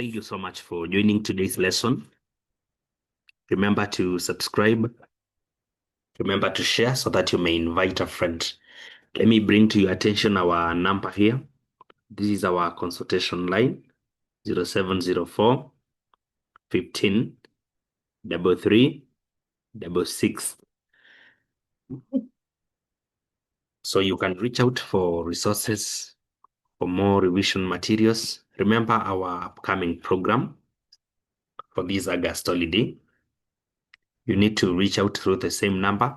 Thank you so much for joining today's lesson. Remember to subscribe. Remember to share so that you may invite a friend. Let me bring to your attention our number here. This is our consultation line, 0704 15 33 66. So you can reach out for resources, for more revision materials. Remember our upcoming program for this August holiday. You need to reach out through the same number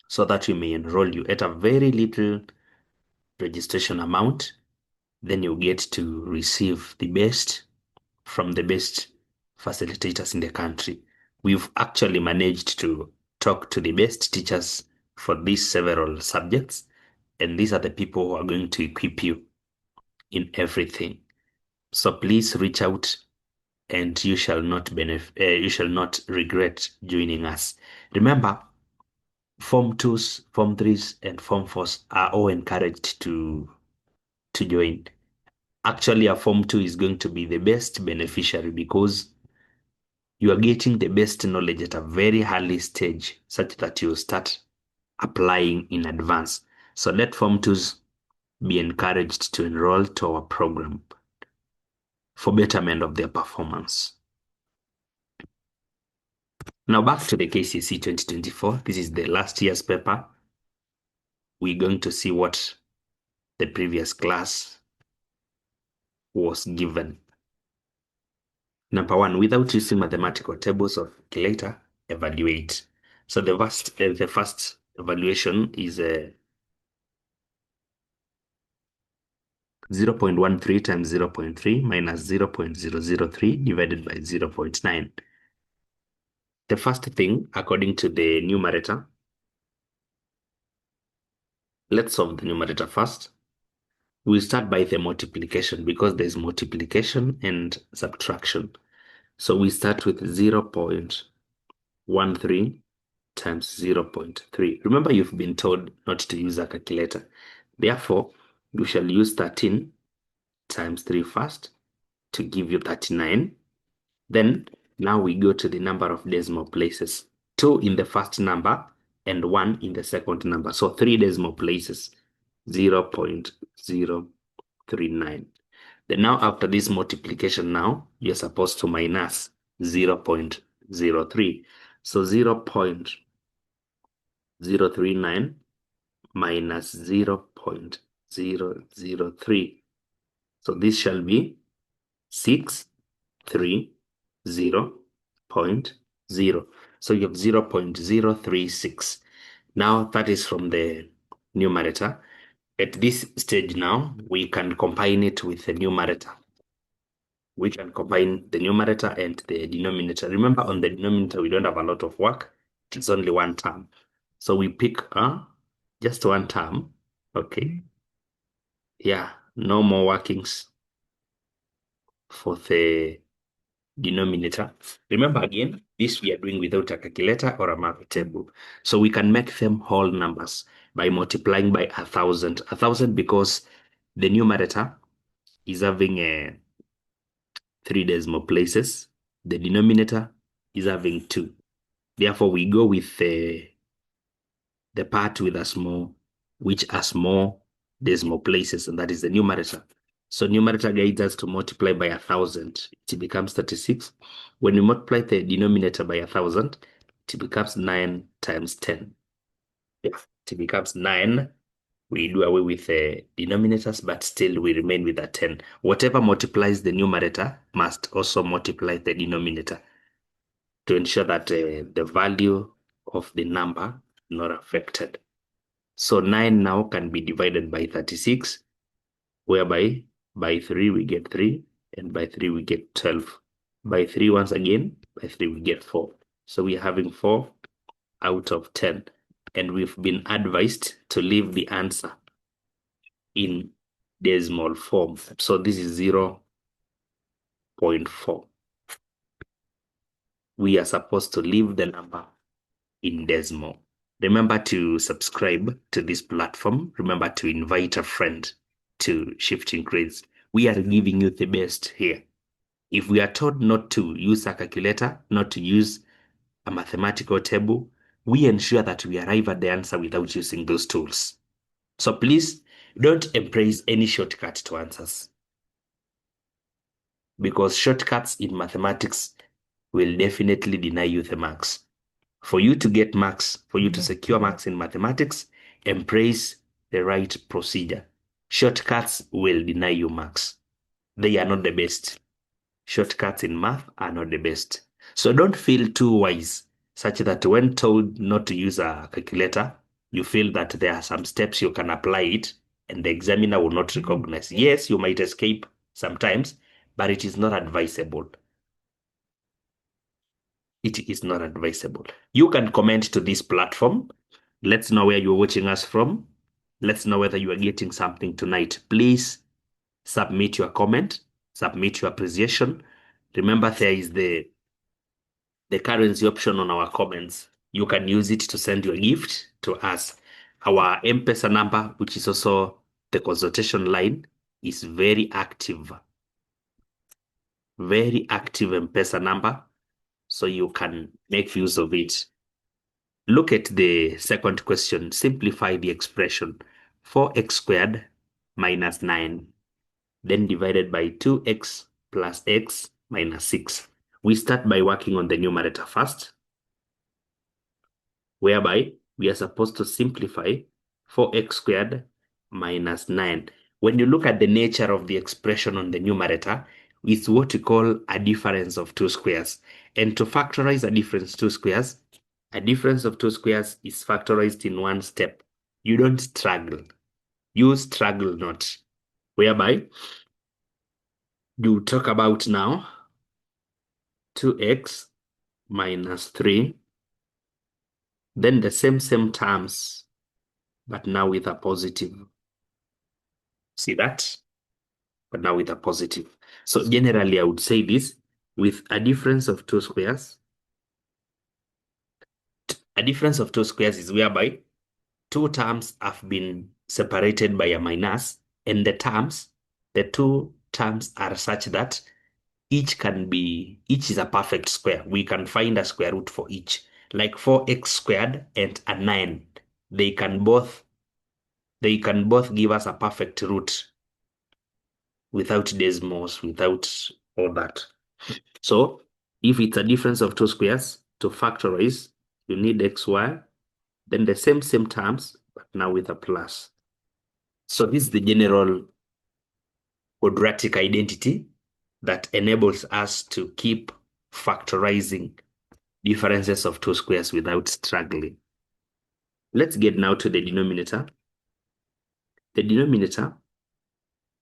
so that we may enroll you at a very little registration amount. Then you get to receive the best from the best facilitators in the country. We've actually managed to talk to the best teachers for these several subjects, and these are the people who are going to equip you in everything. So please reach out, and you shall not regret joining us. Remember, Form 2s, Form 3s, and Form 4s are all encouraged to join. Actually, a Form 2 is going to be the best beneficiary because you are getting the best knowledge at a very early stage such that you start applying in advance. So let Form 2s be encouraged to enroll to our program for betterment of their performance. Now back to the KCSE 2024. This is the last year's paper. We're going to see what the previous class was given. Number one, without using mathematical tables or calculator, evaluate. So the first evaluation is 0.13 times 0.3 minus 0.003 divided by 0.9. The first thing, according to the numerator, let's solve the numerator first. We'll start by the multiplication because there's multiplication and subtraction. So we start with 0.13 times 0.3. Remember, you've been told not to use a calculator. Therefore, you shall use 13 times 3 first to give you 39. Then, now we go to the number of decimal places. 2 in the first number and 1 in the second number. So 3 decimal places, 0.039. Then now after this multiplication now, you're supposed to minus 0.03. So 0.039 minus 0.003. So this shall be 630.0. So you have 0.036. Now that is from the numerator. At this stage now, we can combine it with the numerator. We can combine the numerator and the denominator. Remember, on the denominator, we don't have a lot of work. It's only one term. So we pick just one term. Okay. Yeah, no more workings for the denominator. Remember again, this we are doing without a calculator or a math table. So we can make them whole numbers by multiplying by 1,000. 1,000 because the numerator is having 3 decimal places. The denominator is having 2. Therefore, we go with the part with a small, which has more decimal places, and that is the numerator. So numerator guides us to multiply by 1,000. It becomes 36. When we multiply the denominator by 1,000, it becomes 9 times 10. Yeah, it becomes 9. We do away with the denominators, but still we remain with a 10. Whatever multiplies the numerator must also multiply the denominator to ensure that the value of the number is not affected. So 9 now can be divided by 36, whereby by 3 we get 3, and by 3 we get 12. By 3 once again, by 3 we get 4. So we're having 4 out of 10. And we've been advised to leave the answer in decimal form. So this is 0.4. We are supposed to leave the number in decimal. Remember to subscribe to this platform. Remember to invite a friend to Shifting Grades. We are giving you the best here. If we are told not to use a calculator, not to use a mathematical table, we ensure that we arrive at the answer without using those tools. So please don't embrace any shortcut to answers, because shortcuts in mathematics will definitely deny you the marks. For you to get marks, for you to secure marks in mathematics, embrace the right procedure. Shortcuts will deny you marks. They are not the best. Shortcuts in math are not the best. So don't feel too wise, such that when told not to use a calculator, you feel that there are some steps you can apply it and the examiner will not recognize. Yes, you might escape sometimes, but it is not advisable. It is not advisable. You can comment to this platform. Let's know where you're watching us from. Let's know whether you are getting something tonight. Please submit your comment, submit your appreciation. Remember, there is the currency option on our comments. You can use it to send your gift to us. Our M-Pesa number, which is also the consultation line, is very active. Very active M-Pesa number, so you can make use of it. Look at the second question. Simplify the expression 4x squared minus 9, then divided by 2x plus x minus 6. We start by working on the numerator first, whereby we are supposed to simplify 4x squared minus 9. When you look at the nature of the expression on the numerator, it's what we call a difference of two squares. And to factorize a difference of two squares is factorized in one step. You don't struggle. You struggle not. Whereby you talk about now 2x minus 3, then the same terms, but now with a positive. See that? But now with a positive. So generally, I would say this with a difference of two squares. A difference of two squares is whereby two terms have been separated by a minus, and the two terms are such that each is a perfect square. We can find a square root for each. Like 4x squared and a 9. They can both give us a perfect root without decimals, without all that. So if it's a difference of two squares, to factorize, you need xy, then the same terms, but now with a plus. So this is the general quadratic identity that enables us to keep factorizing differences of two squares without struggling. Let's get now to the denominator. The denominator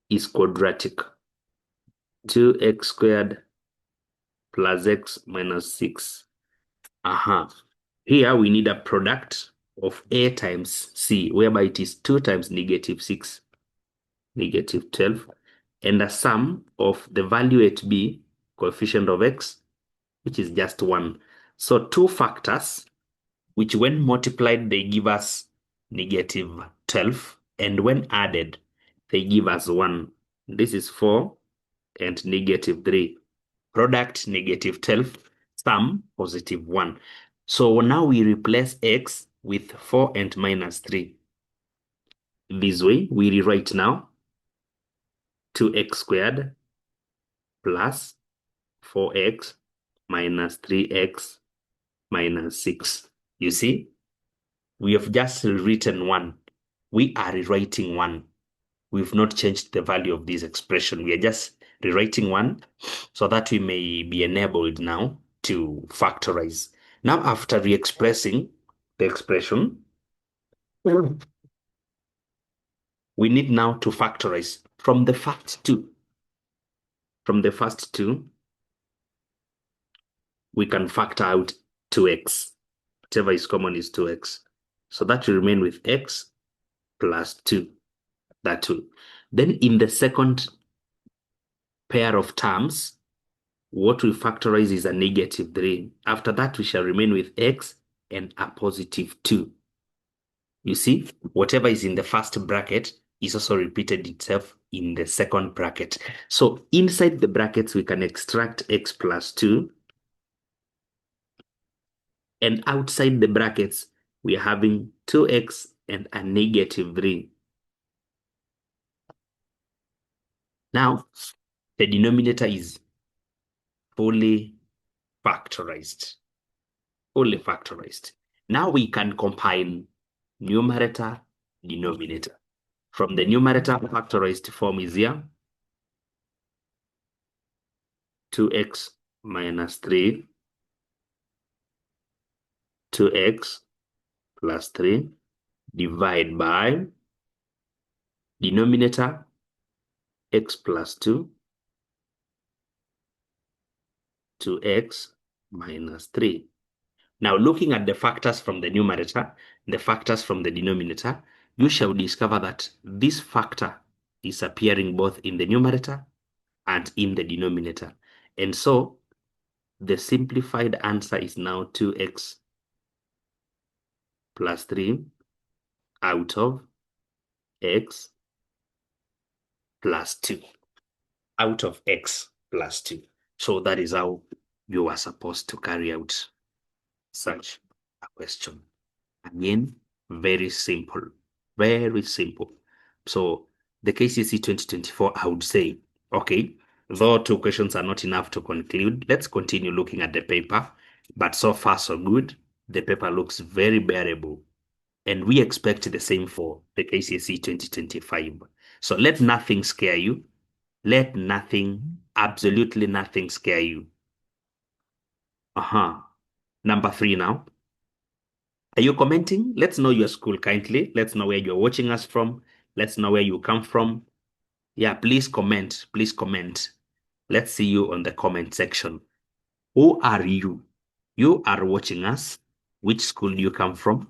is quadratic. 2x squared plus x minus 6. Here we need a product of a times c, whereby it is 2 times negative 6, negative 12, and a sum of the value at b, coefficient of x, which is just 1. So two factors, which when multiplied, they give us negative 12, and when added, they give us 1. This is 4 and negative 3. Product negative 12, sum positive 1. So now we replace x with 4 and minus 3. This way, we rewrite now 2x squared plus 4x minus 3x minus 6. You see, we have just written 1. We are rewriting 1. We've not changed the value of this expression. We are just rewriting 1 so that we may be enabled now to factorize. Now, after re-expressing the expression, we need now to factorize from the first two. From the first two, we can factor out 2x. Whatever is common is 2x. So that will remain with x plus 2. That 2. Then in the second pair of terms, what we factorize is a negative 3. After that, we shall remain with x and a positive 2. You see, whatever is in the first bracket is also repeated itself in the second bracket. So inside the brackets, we can extract x plus 2. And outside the brackets, we are having 2x and a negative 3. Now, the denominator is fully factorized. Fully factorized. Now we can combine numerator, denominator. From the numerator, factorized form is here. 2x minus 3, 2x plus 3, divide by denominator, x plus 2, 2x minus 3. Now, looking at the factors from the numerator, the factors from the denominator, you shall discover that this factor is appearing both in the numerator and in the denominator. And so, the simplified answer is now 2x plus 3 out of x plus 2. Out of x plus 2. So that is how you are supposed to carry out such a question. Again, very simple. Very simple. So the KCSE 2024, I would say, okay, though 2 questions are not enough to conclude, let's continue looking at the paper. But so far, so good. The paper looks very bearable. And we expect the same for the KCSE 2025. So let nothing scare you. Let nothing, absolutely nothing scare you. Number 3 now. Are you commenting? Let's know your school kindly. Let's know where you're watching us from. Let's know where you come from. Yeah, please comment. Please comment. Let's see you on the comment section. Who are you? You are watching us. Which school do you come from?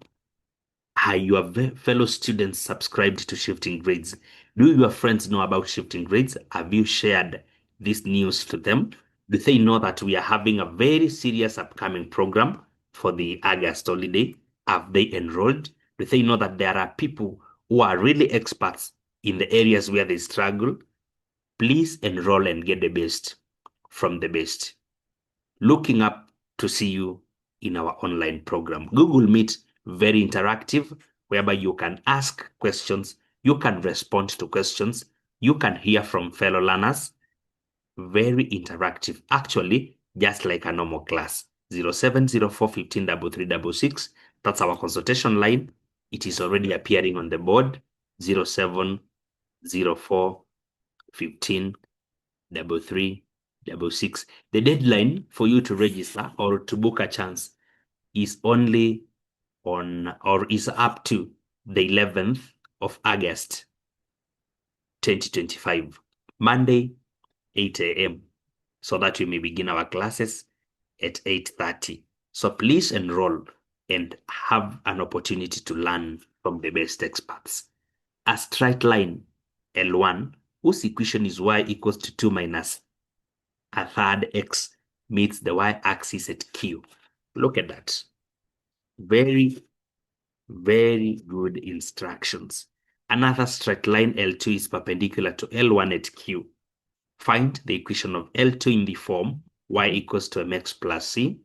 Are your fellow students subscribed to Shifting Grades? Do your friends know about Shifting Grades? Have you shared this news to them? Do they know that we are having a very serious upcoming program for the August holiday? Have they enrolled? Do they know that there are people who are really experts in the areas where they struggle? Please enroll and get the best from the best. Looking up to see you in our online program. Google Meet, very interactive, whereby you can ask questions, you can respond to questions, you can hear from fellow learners. Very interactive. Actually, just like a normal class. 0704 15 3366. That's our consultation line. It is already appearing on the board. 0704 15 3366. The deadline for you to register or to book a chance is only on, or is up to the 11th of August 2025, Monday, 8 a.m., so that we may begin our classes at 8:30. So please enroll and have an opportunity to learn from the best experts. A straight line, L1, whose equation is y equals to 2 minus a third x, meets the y-axis at Q. Look at that. Very, very good instructions. Another straight line, L2, is perpendicular to L1 at Q. Find the equation of L2 in the form y equals to mx plus c,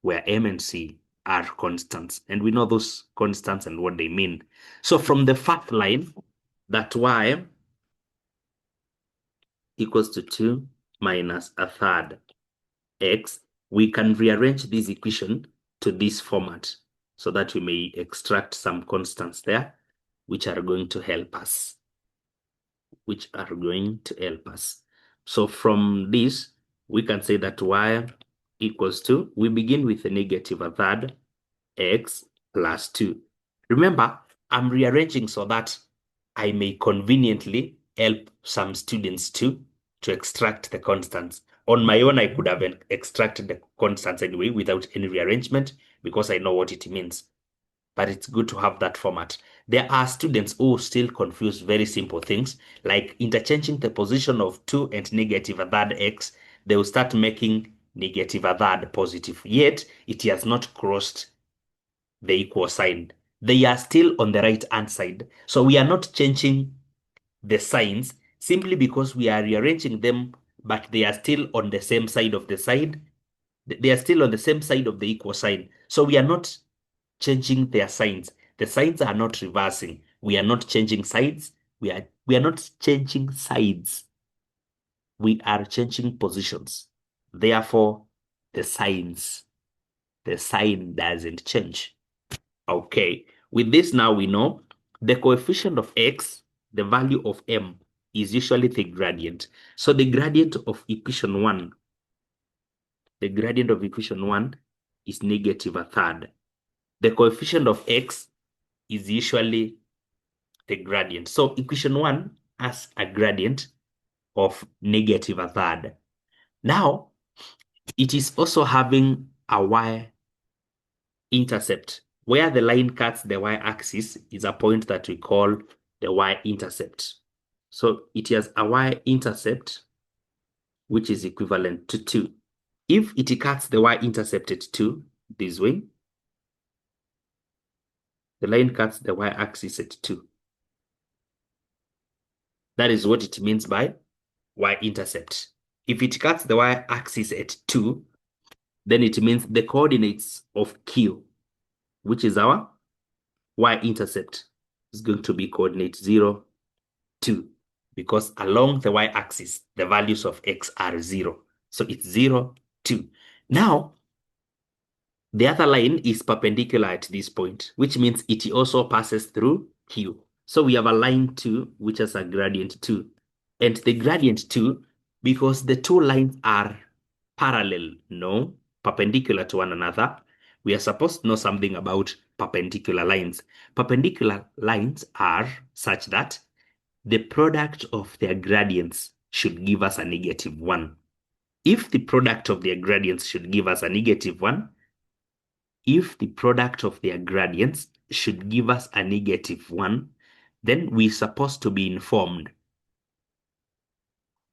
where m and c are constants. And we know those constants and what they mean. So from the first line, that y equals to 2 minus a third x, we can rearrange this equation to this format so that we may extract some constants there, which are going to help us. So from this, we can say that y equals to, we begin with a negative a third x plus 2. Remember, I'm rearranging so that I may conveniently help some students to extract the constants. On my own, I could have extracted the constants anyway without any rearrangement because I know what it means. But it's good to have that format. There are students who still confuse very simple things, like interchanging the position of 2 and negative a third x. They will start making negative a third positive, yet it has not crossed the equal sign. They are still on the right hand side. So we are not changing the signs simply because we are rearranging them, but they are still on the same side of the side. They are still on the same side of the equal sign. So we are not changing their signs. The signs are not reversing. We are not changing sides. We are not changing sides. We are changing positions. Therefore, the sign doesn't change. Okay, with this now we know the coefficient of x, the value of m, is usually the gradient. So the gradient of equation 1, is negative a third. The coefficient of x is usually the gradient. So equation 1 has a gradient of negative a third. Now, it is also having a y-intercept. Where the line cuts the y-axis is a point that we call the y-intercept. So it has a y-intercept, which is equivalent to 2. If it cuts the y-intercept at 2, this way, the line cuts the y-axis at 2. That is what it means by y-intercept. If it cuts the y-axis at 2, then it means the coordinates of Q, which is our y-intercept, is going to be coordinate 0, 2, because along the y-axis, the values of x are 0. So it's 0, 2. Now, the other line is perpendicular at this point, which means it also passes through Q. So we have a line 2, which has a gradient 2. And the gradient 2, because the two lines are parallel, no, perpendicular to one another, we are supposed to know something about perpendicular lines. Perpendicular lines are such that the product of their gradients should give us a negative 1. If the product of their gradients should give us a negative 1, then we're supposed to be informed.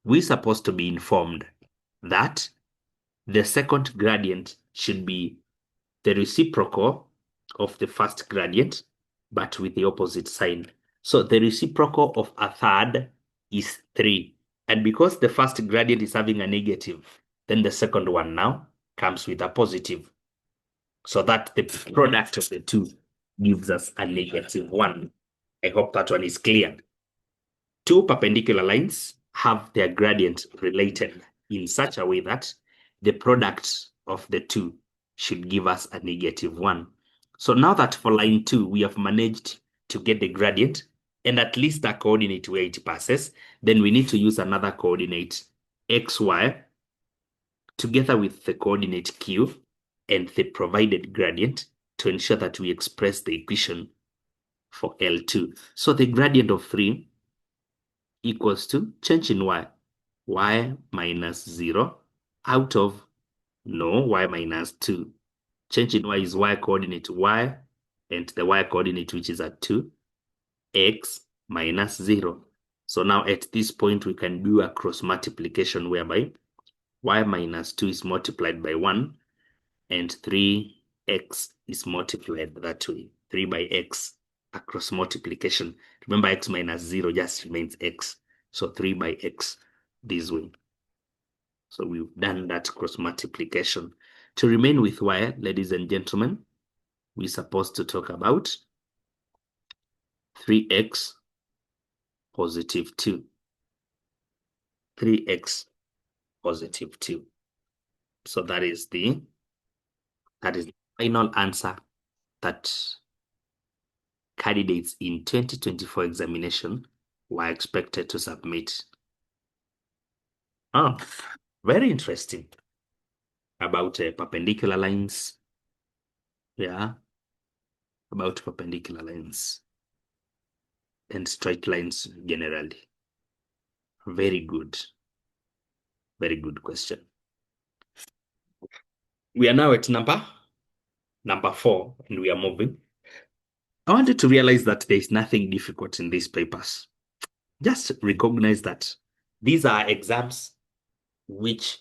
We're supposed to be informed that the second gradient should be the reciprocal of the first gradient, but with the opposite sign. So the reciprocal of a third is 3. And because the first gradient is having a negative, then the second one now comes with a positive. So that the product of the two gives us a negative 1. I hope that one is clear. Two perpendicular lines have their gradient related in such a way that the product of the two should give us a negative 1. So now that for line 2, we have managed to get the gradient and at least a coordinate where it passes, then we need to use another coordinate xy together with the coordinate q and the provided gradient to ensure that we express the equation for L2. So the gradient of 3 equals to change in y minus 0 out of y minus 2. Change in y is y coordinate y, and the y coordinate, which is at 2, x minus 0. So now at this point, we can do a cross multiplication whereby y minus 2 is multiplied by 1, and 3x is multiplied that way. 3 by x, a cross multiplication. Remember, x minus 0 just remains x. So 3 by x this way. So we've done that cross multiplication. To remain with y, ladies and gentlemen, we're supposed to talk about 3x positive 2. 3x positive 2. So that is the final answer that candidates in 2024 examination were expected to submit. Oh, very interesting about perpendicular lines. Yeah, about perpendicular lines and straight lines generally. Very good. Very good question. We are now at number 4, and we are moving. I want you to realize that there is nothing difficult in these papers. Just recognize that these are exams which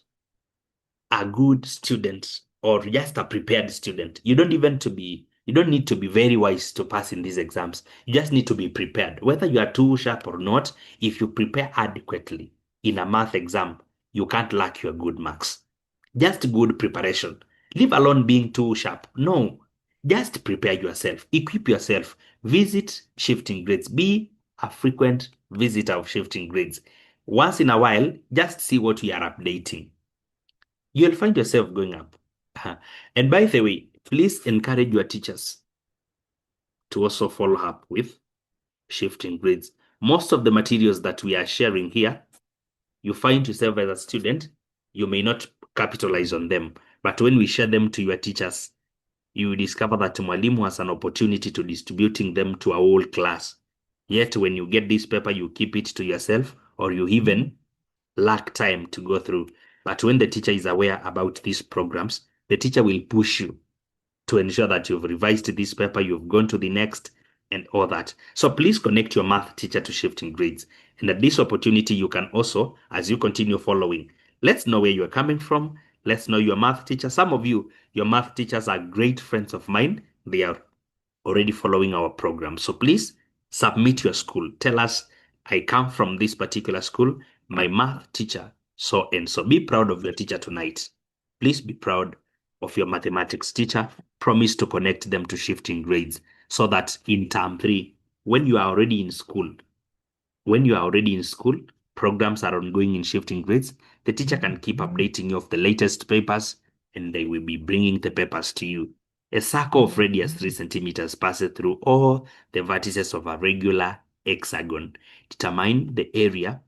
a good student or just a prepared student, you don't even to be You don't need to be very wise to pass in these exams. You just need to be prepared. Whether you are too sharp or not, if you prepare adequately in a math exam, you can't lack your good marks. Just good preparation. Leave alone being too sharp. No, just prepare yourself. Equip yourself. Visit shifting grades. Be a frequent visitor of shifting grades. Once in a while, just see what we are updating. You'll find yourself going up. And by the way, please encourage your teachers to also follow up with shifting grades. Most of the materials that we are sharing here, you find yourself as a student, you may not capitalize on them. But when we share them to your teachers, you will discover that Mwalimu has an opportunity to distributing them to a whole class. Yet when you get this paper, you keep it to yourself, or you even lack time to go through. But when the teacher is aware about these programs, the teacher will push you to ensure that you've revised this paper, you've gone to the next, and all that. So please connect your math teacher to shifting grades. And at this opportunity, you can also, as you continue following, let's know where you're coming from. Let's know your math teacher. Some of you, your math teachers are great friends of mine. They are already following our program. So please submit your school. Tell us, I come from this particular school. My math teacher, so and so. Be proud of your teacher tonight. Please be proud of your mathematics teacher. Promise to connect them to shifting grades so that in term 3, when you are already in school, programs are ongoing in shifting grades, the teacher can keep updating you of the latest papers and they will be bringing the papers to you. A circle of radius 3 centimeters passes through all the vertices of a regular hexagon. Determine the area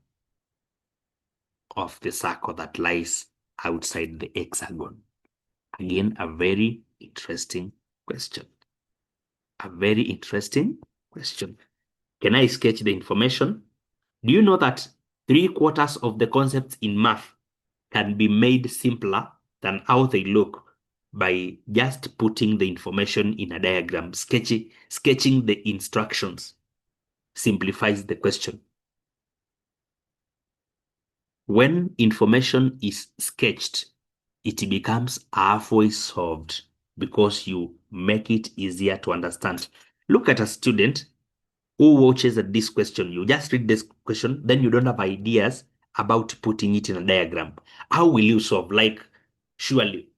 of the circle that lies outside the hexagon. Again, a very interesting question. A very interesting question. Can I sketch the information? Do you know that 3/4 of the concepts in math can be made simpler than how they look by just putting the information in a diagram? Sketching the instructions simplifies the question. When information is sketched, it becomes halfway solved because you make it easier to understand. Look at a student who watches at this question. You just read this question, then you don't have ideas about putting it in a diagram. How will you solve? Like, surely,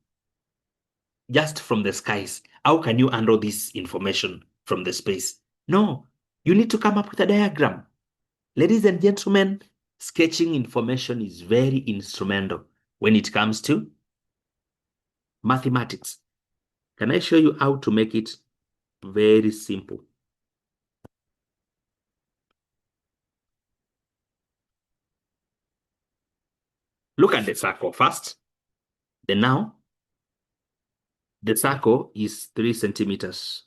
just from the skies, how can you handle this information from the space? No, you need to come up with a diagram. Ladies and gentlemen, sketching information is very instrumental when it comes to mathematics. Can I show you how to make it very simple? Look at the circle first. Then now, the circle is 3 centimeters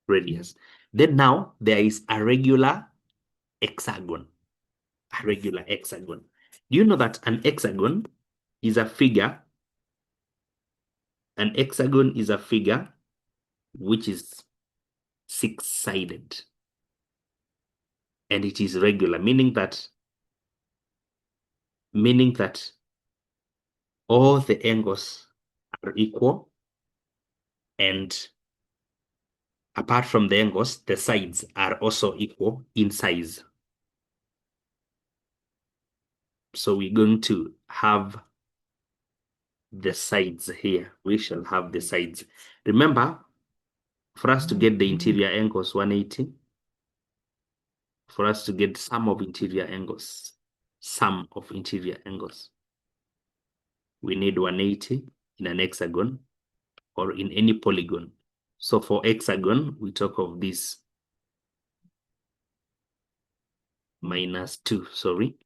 radius. Then now, there is a regular hexagon. A regular hexagon. Do you know that an hexagon is a figure? An hexagon is a figure which is 6-sided. And it is regular, meaning that all the angles are equal, and apart from the angles, the sides are also equal in size. So we're going to have the sides here. We shall have the sides. Remember, for us to get the interior angles 180, for us to get sum of interior angles, we need 180 in an hexagon or in any polygon. So for hexagon, we talk of this -2, sorry.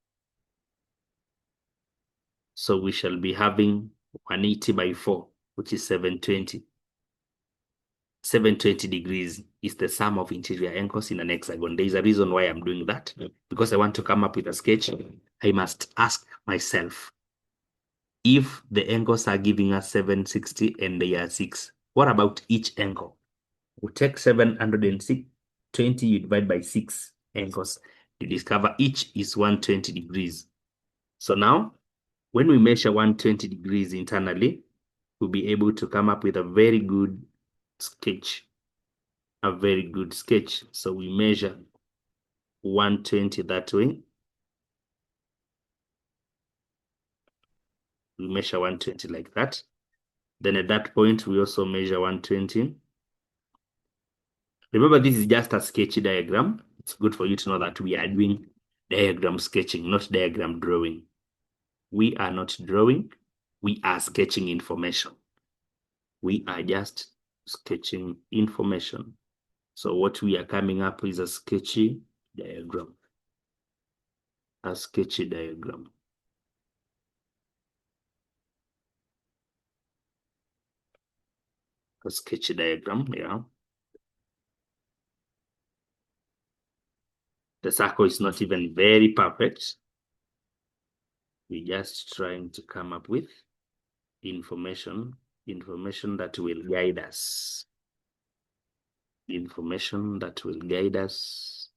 So we shall be having 180 by 4, which is 720. 720 degrees is the sum of interior angles in an hexagon. There is a reason why I'm doing that. Because I want to come up with a sketch, I must ask myself, if the angles are giving us 760 and they are 6, what about each angle? We take 720, you divide by 6 angles. You discover each is 120 degrees. So now, when we measure 120 degrees internally, we'll be able to come up with a very good sketch a very good sketch. So we measure 120 that way. We measure 120 like that. Then at that point, we also measure 120. Remember, this is just a sketch diagram. It's good for you to know that we are doing diagram sketching, not diagram drawing. We are not drawing. We are sketching information. We are just sketching information. So what we are coming up is a sketchy diagram. A sketchy diagram. A sketchy diagram, yeah. The circle is not even very perfect. We're just trying to come up with information that will guide us. Information that will guide us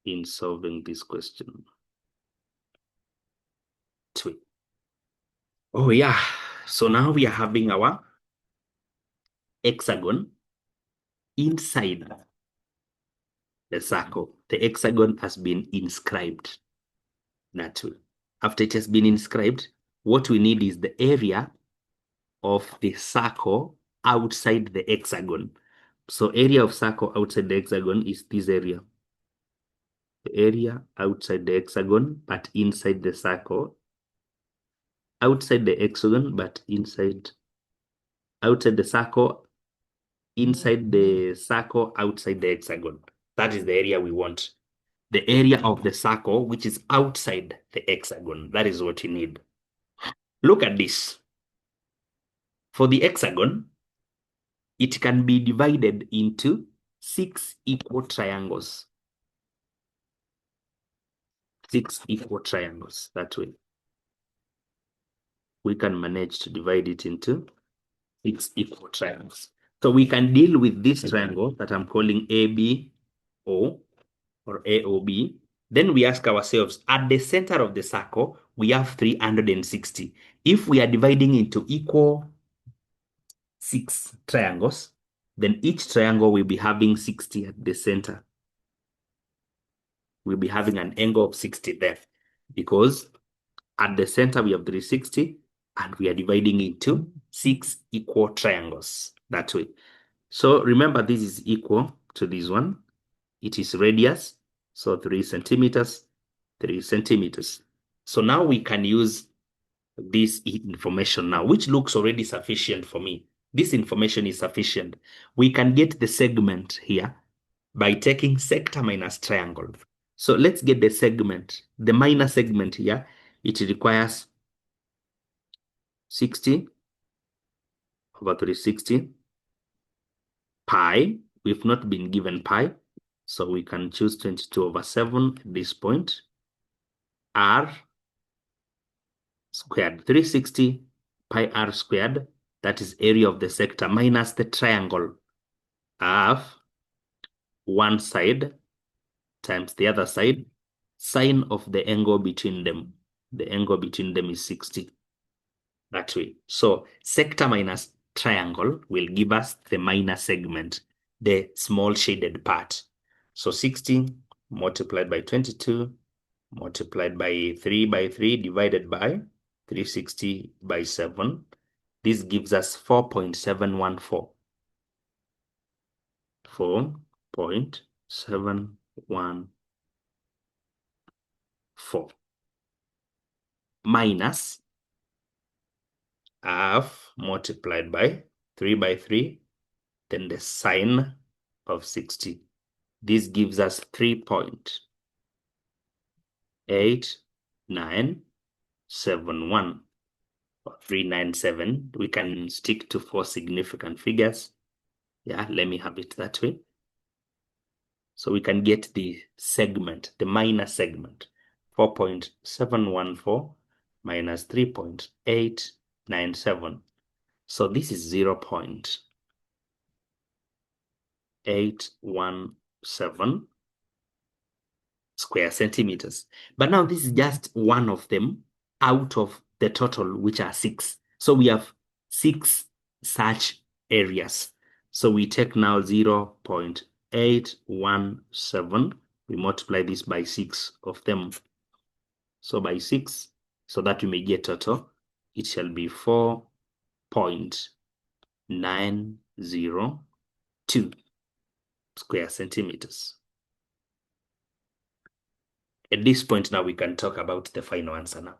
in solving this question. Oh yeah, so now we are having our hexagon inside the circle. The hexagon has been inscribed that way. After it has been inscribed, what we need is the area of the circle outside the hexagon. So area of circle outside the hexagon is this area. The area outside the hexagon, but inside the circle. Outside the hexagon, but inside. Outside the circle, inside the circle, outside the hexagon. That is the area we want. The area of the circle, which is outside the hexagon. That is what you need. Look at this. For the hexagon, it can be divided into 6 equal triangles. 6 equal triangles, that way. We can manage to divide it into 6 equal triangles. So we can deal with this triangle that I'm calling ABO or AOB. Then we ask ourselves, at the center of the circle, we have 360. If we are dividing into equal 6 triangles, then each triangle will be having 60 at the center. We'll be having an angle of 60 there because at the center we have 360 and we are dividing into 6 equal triangles that way. So remember, this is equal to this one. It is radius, so 3 centimeters, 3 centimeters. So now we can use this information now, which looks already sufficient for me. This information is sufficient. We can get the segment here by taking sector minus triangle. So let's get the segment, the minor segment here. It requires 60 over 360 pi. We've not been given pi, so we can choose 22 over 7 at this point. R squared, 360 pi r squared, that is area of the sector, minus the triangle of one side times the other side, sine of the angle between them. The angle between them is 60. That way. So sector minus triangle will give us the minor segment, the small shaded part. So 60 multiplied by 22 multiplied by 3 by 3 divided by 360 by 7. This gives us 4.714. 4.714 minus half multiplied by 3 by 3, then the sine of 60. This gives us 3.8971 or 397. We can stick to 4 significant figures. Yeah, let me have it that way. So we can get the segment, the minor segment, 4.714 minus 3.897. So this is 0.817 square centimeters. But now this is just one of them out of the total, which are 6. So we have 6 such areas. So we take now 0.817. We multiply this by 6 of them. So by 6, so that we may get total, it shall be 4.902 square centimeters. At this point now, we can talk about the final answer now.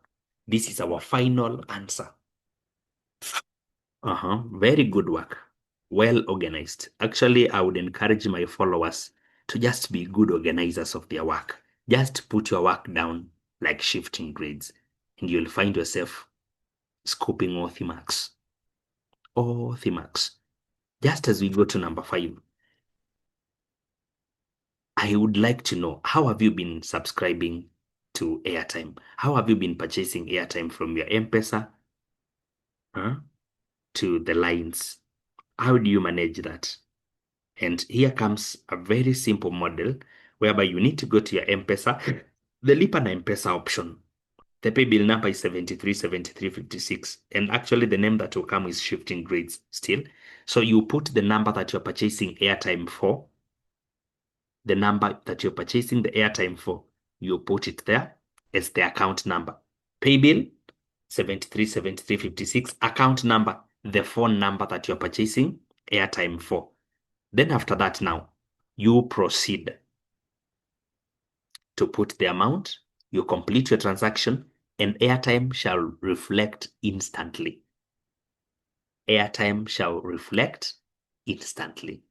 This is our final answer. Very good work. Well organized. Actually, I would encourage my followers to just be good organizers of their work. Just put your work down like shifting grades, and you'll find yourself scooping all the marks. All the marks. Just as we go to number 5, I would like to know, how have you been subscribing to Airtime? How have you been purchasing Airtime from your M-Pesa to the lines? How do you manage that? And here comes a very simple model whereby you need to go to your M-Pesa, the Lipa na M-Pesa option. The pay bill number is 737356. And actually the name that will come is shifting grades still. So you put the number that you're purchasing Airtime for, the number that you're purchasing the Airtime for, you put it there as the account number. Pay bill 737356, account number, the phone number that you're purchasing Airtime for. Then after that now, you proceed to put the amount, you complete your transaction, and Airtime shall reflect instantly. Airtime shall reflect instantly.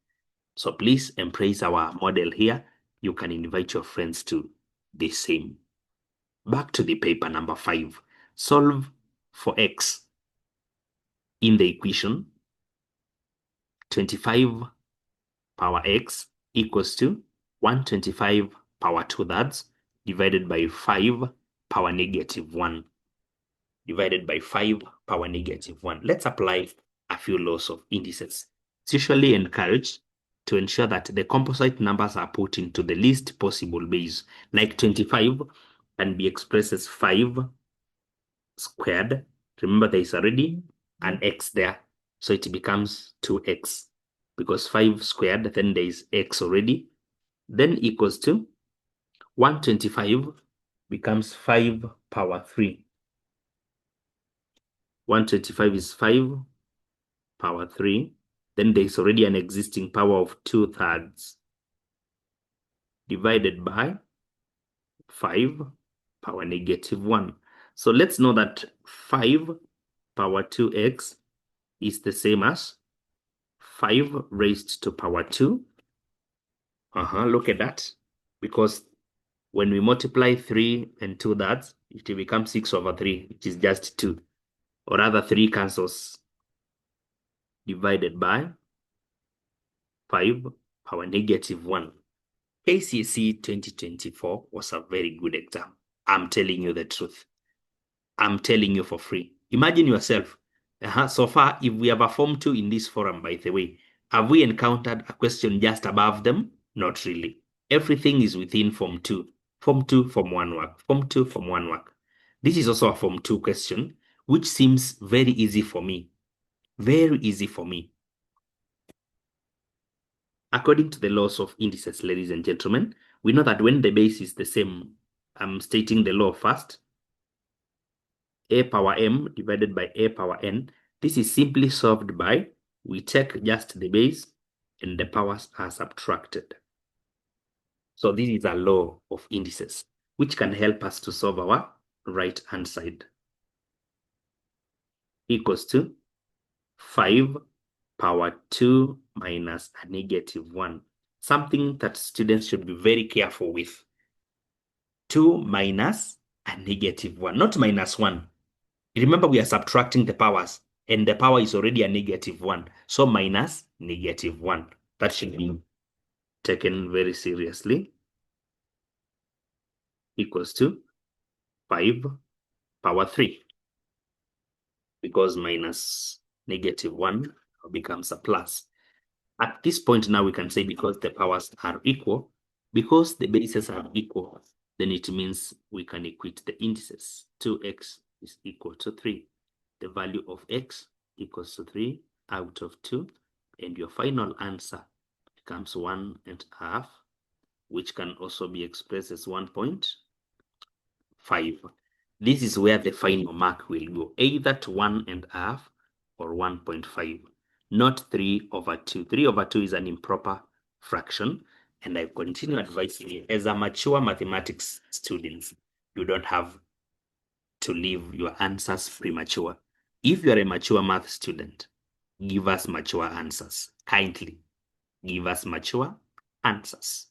So please embrace our model here. You can invite your friends to the same. Back to the paper number 5. Solve for x in the equation 25 power x equals to 125 power 2/3 divided by 5 power -1 divided by 5 power -1. Let's apply a few laws of indices. It's usually encouraged to ensure that the composite numbers are put into the least possible base, like 25 can be expressed as 5 squared. Remember, there is already an x there, so it becomes 2x, because 5 squared, then there is x already, then equals to 125 becomes 5 power 3. 125 is 5 power 3. Then there is already an existing power of 2/3 divided by 5 power -1. So let's know that 5 power 2x is the same as 5 raised to power 2. Look at that. Because when we multiply 3 and 2/3, it will become 6/3, which is just 2. Or rather, 3 cancels, divided by 5 power -1. KCSE 2024 was a very good exam. I'm telling you the truth. I'm telling you for free. Imagine yourself. So far, if we have a Form 2 in this forum, by the way, have we encountered a question just above them? Not really. Everything is within Form 2. Form 2, Form 1 work. Form 2, Form 1 work. This is also a Form 2 question, which seems very easy for me. Very easy for me. According to the laws of indices, ladies and gentlemen, we know that when the base is the same, I'm stating the law first, a power m divided by a power n. This is simply solved by, we take just the base and the powers are subtracted. So this is a law of indices, which can help us to solve our right-hand side. Equals to 5 power 2 minus a -1. Something that students should be very careful with. 2 minus a -1, not minus 1. Remember, we are subtracting the powers, and the power is already a -1. So minus -1. That should be taken very seriously. Equals to 5 power 3. Because minus -1 becomes a plus. At this point now, we can say because the powers are equal, because the bases are equal, then it means we can equate the indices. 2x is equal to 3. the value of x equals to 3 out of 2, and your final answer becomes 1.5, which can also be expressed as 1.5. This is where the final mark will go, either to 1.5 or 1.5, not 3 over 2. 3 over 2 is an improper fraction, and I continue advising you, as a mature mathematics student, you don't have to leave your answers premature. If you're a mature math student, give us mature answers. Kindly give us mature answers.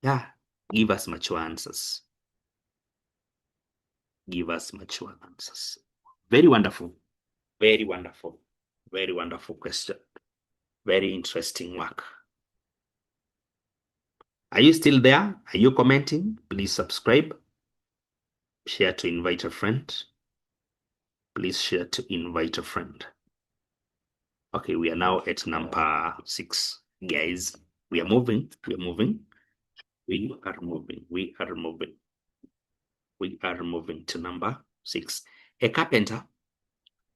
Yeah, give us mature answers. Give us mature answers. Very wonderful. Very wonderful. Very wonderful question. Very interesting work. Are you still there? Are you commenting? Please subscribe. Share to invite a friend. Please share to invite a friend. Okay, we are now at number 6. Guys, we are moving. We are moving. We are moving. We are moving. We are moving to number 6. A carpenter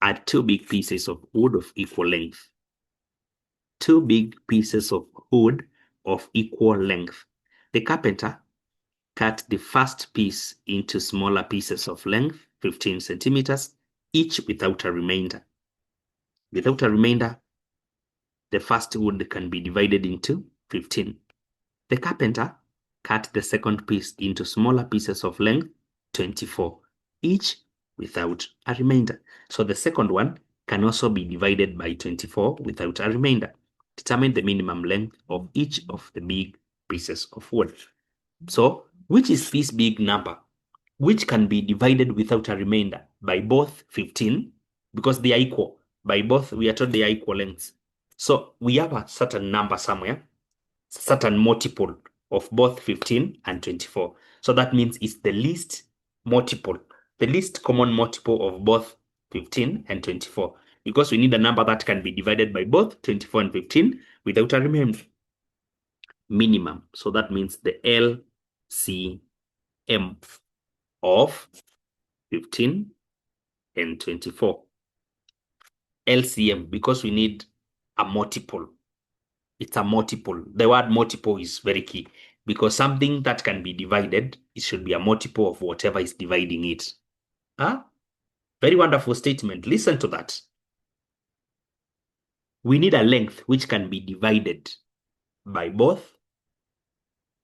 had 2 big pieces of wood of equal length. 2 big pieces of wood of equal length. The carpenter cut the first piece into smaller pieces of length, 15 centimeters, each without a remainder. Without a remainder, the first wood can be divided into 15. The carpenter cut the second piece into smaller pieces of length, 24, each without a remainder. So the second one can also be divided by 24 without a remainder. Determine the minimum length of each of the big pieces of wood. So, which is this big number, which can be divided without a remainder by both 15, because they are equal. By both, we are told they are equal lengths. So we have a certain number somewhere, certain multiple of both 15 and 24. So that means it's the least multiple, the least common multiple of both 15 and 24, because we need a number that can be divided by both 24 and 15 without a remainder. Minimum. So that means the LCM of 15 and 24. LCM, because we need a multiple. It's a multiple. The word multiple is very key, because something that can be divided, it should be a multiple of whatever is dividing it. Huh? Very wonderful statement. Listen to that. We need a length which can be divided by both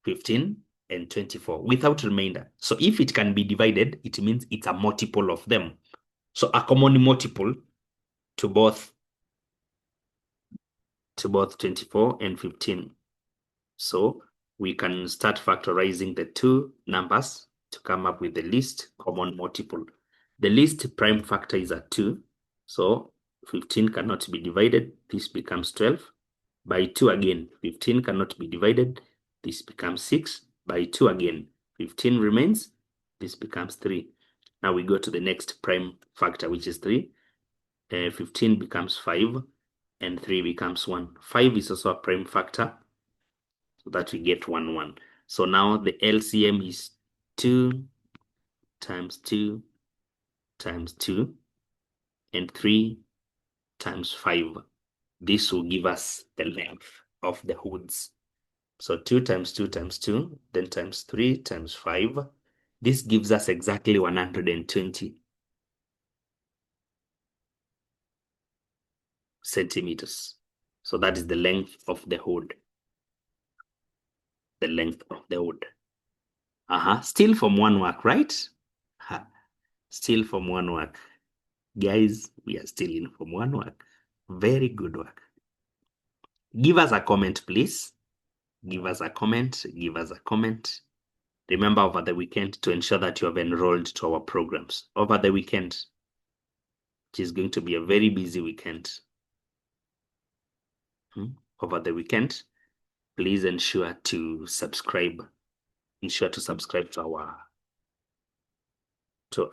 15 and 24 without remainder. So if it can be divided, it means it's a multiple of them. So a common multiple to both 24 and 15. So we can start factorizing the two numbers to come up with the least common multiple. The least prime factor is a 2. So 15 cannot be divided. This becomes 12. By 2 again, 15 cannot be divided. This becomes 6. By 2 again, 15 remains. This becomes 3. Now we go to the next prime factor, which is 3. 15 becomes 5, and 3 becomes 1. 5 is also a prime factor, so that we get 1, 1. So now the LCM is 2 times 2 times 2, and 3 times 5. This will give us the length of the hoods. So 2 times 2 times 2, then times 3 times 5. This gives us exactly 120 centimeters. So that is the length of the hood. The length of the hood. Still from one work, right? Still from one work. Guys, we are still in from one work. Very good work. Give us a comment, please. Give us a comment. Give us a comment. Remember over the weekend to ensure that you have enrolled to our programs. Over the weekend, which is going to be a very busy weekend. Over the weekend, please ensure to subscribe. Ensure to subscribe to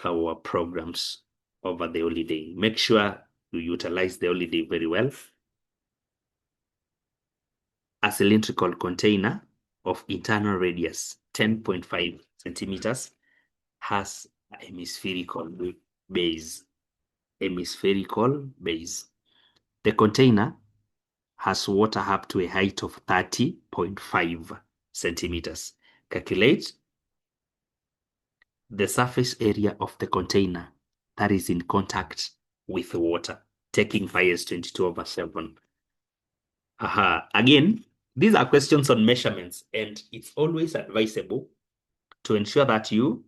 our programs over the holiday. Make sure you utilize the holiday very well. A cylindrical container of internal radius 10.5 centimeters has a hemispherical base. hemispherical base. The container has water up to a height of 30.5 centimeters. Calculate the surface area of the container that is in contact with water, taking pi as 22/7. Again, these are questions on measurements, and it's always advisable to ensure that you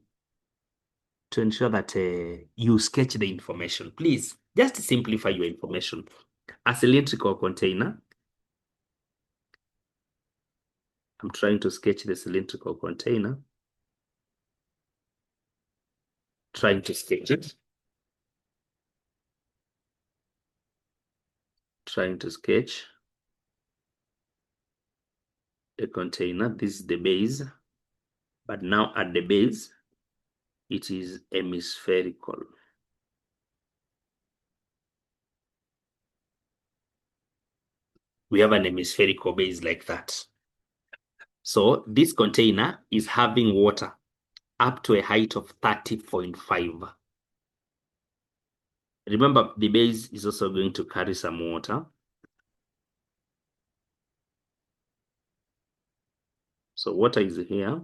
sketch the information. Please just simplify your information. A cylindrical container. I'm trying to sketch the cylindrical container. Trying to sketch it. Trying to sketch a container. This is the base. But now at the base, it is hemispherical. We have an hemispherical base like that. So this container is having water up to a height of 30.5. Remember, the base is also going to carry some water. So water is here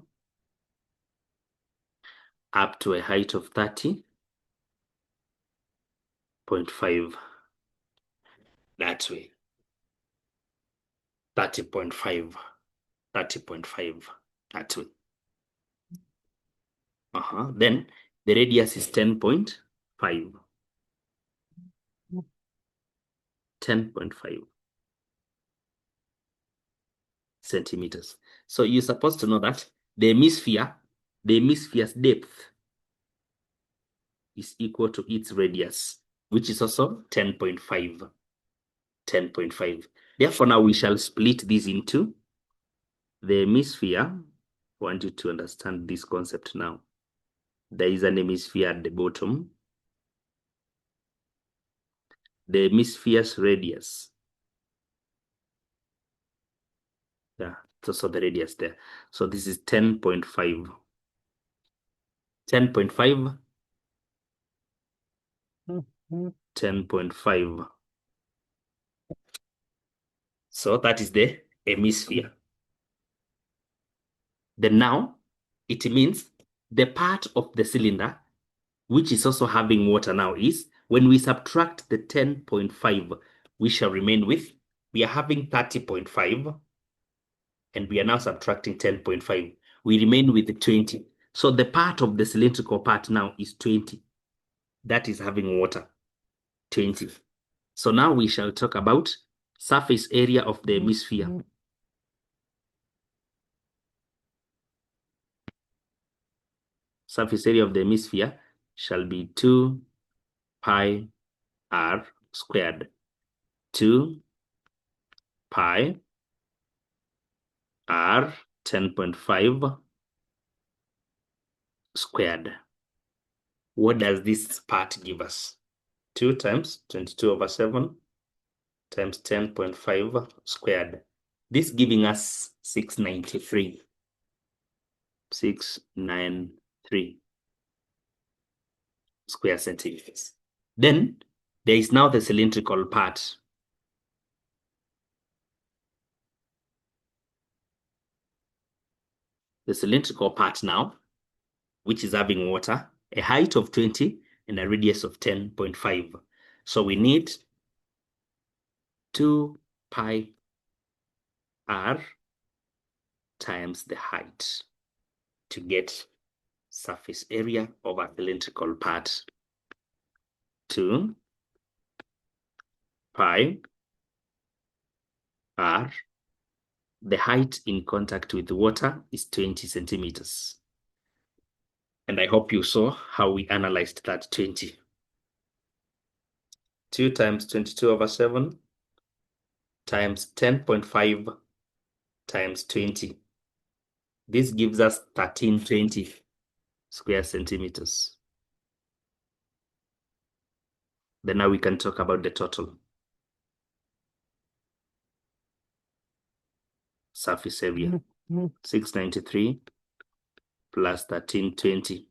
up to a height of 30.5. That way. 30.5. 30.5. That way. Then the radius is 10.5. 10.5 centimeters. So you're supposed to know that the hemisphere's depth is equal to its radius, which is also 10.5. 10.5. Therefore, now we shall split this into the hemisphere. I want you to understand this concept now. There is an hemisphere at the bottom. The hemisphere's radius. Yeah, so the radius there. So this is 10.5. 10.5. 10.5. So that is the hemisphere. Then now, it means the part of the cylinder, which is also having water now, is when we subtract the 10.5, we shall remain with, we are having 30.5, and we are now subtracting 10.5. We remain with the 20. So the part of the cylindrical part now is 20. That is having water, 20. So now we shall talk about surface area of the hemisphere. Surface area of the hemisphere shall be 2 pi r squared. 2 pi r 10.5 squared. What does this part give us? 2 times 22/7 times 10.5 squared. This giving us 693. 693 square centimeters. Then there is now the cylindrical part. The cylindrical part now, which is having water, a height of 20 and a radius of 10.5. So we need 2 pi r times the height to get surface area of a cylindrical part. 2 pi r. The height in contact with the water is 20 centimeters. And I hope you saw how we analyzed that 20. 2 times 22/7 times 10.5 times 20. This gives us 1320 square centimeters. Then now we can talk about the total surface area. 693 plus 1320.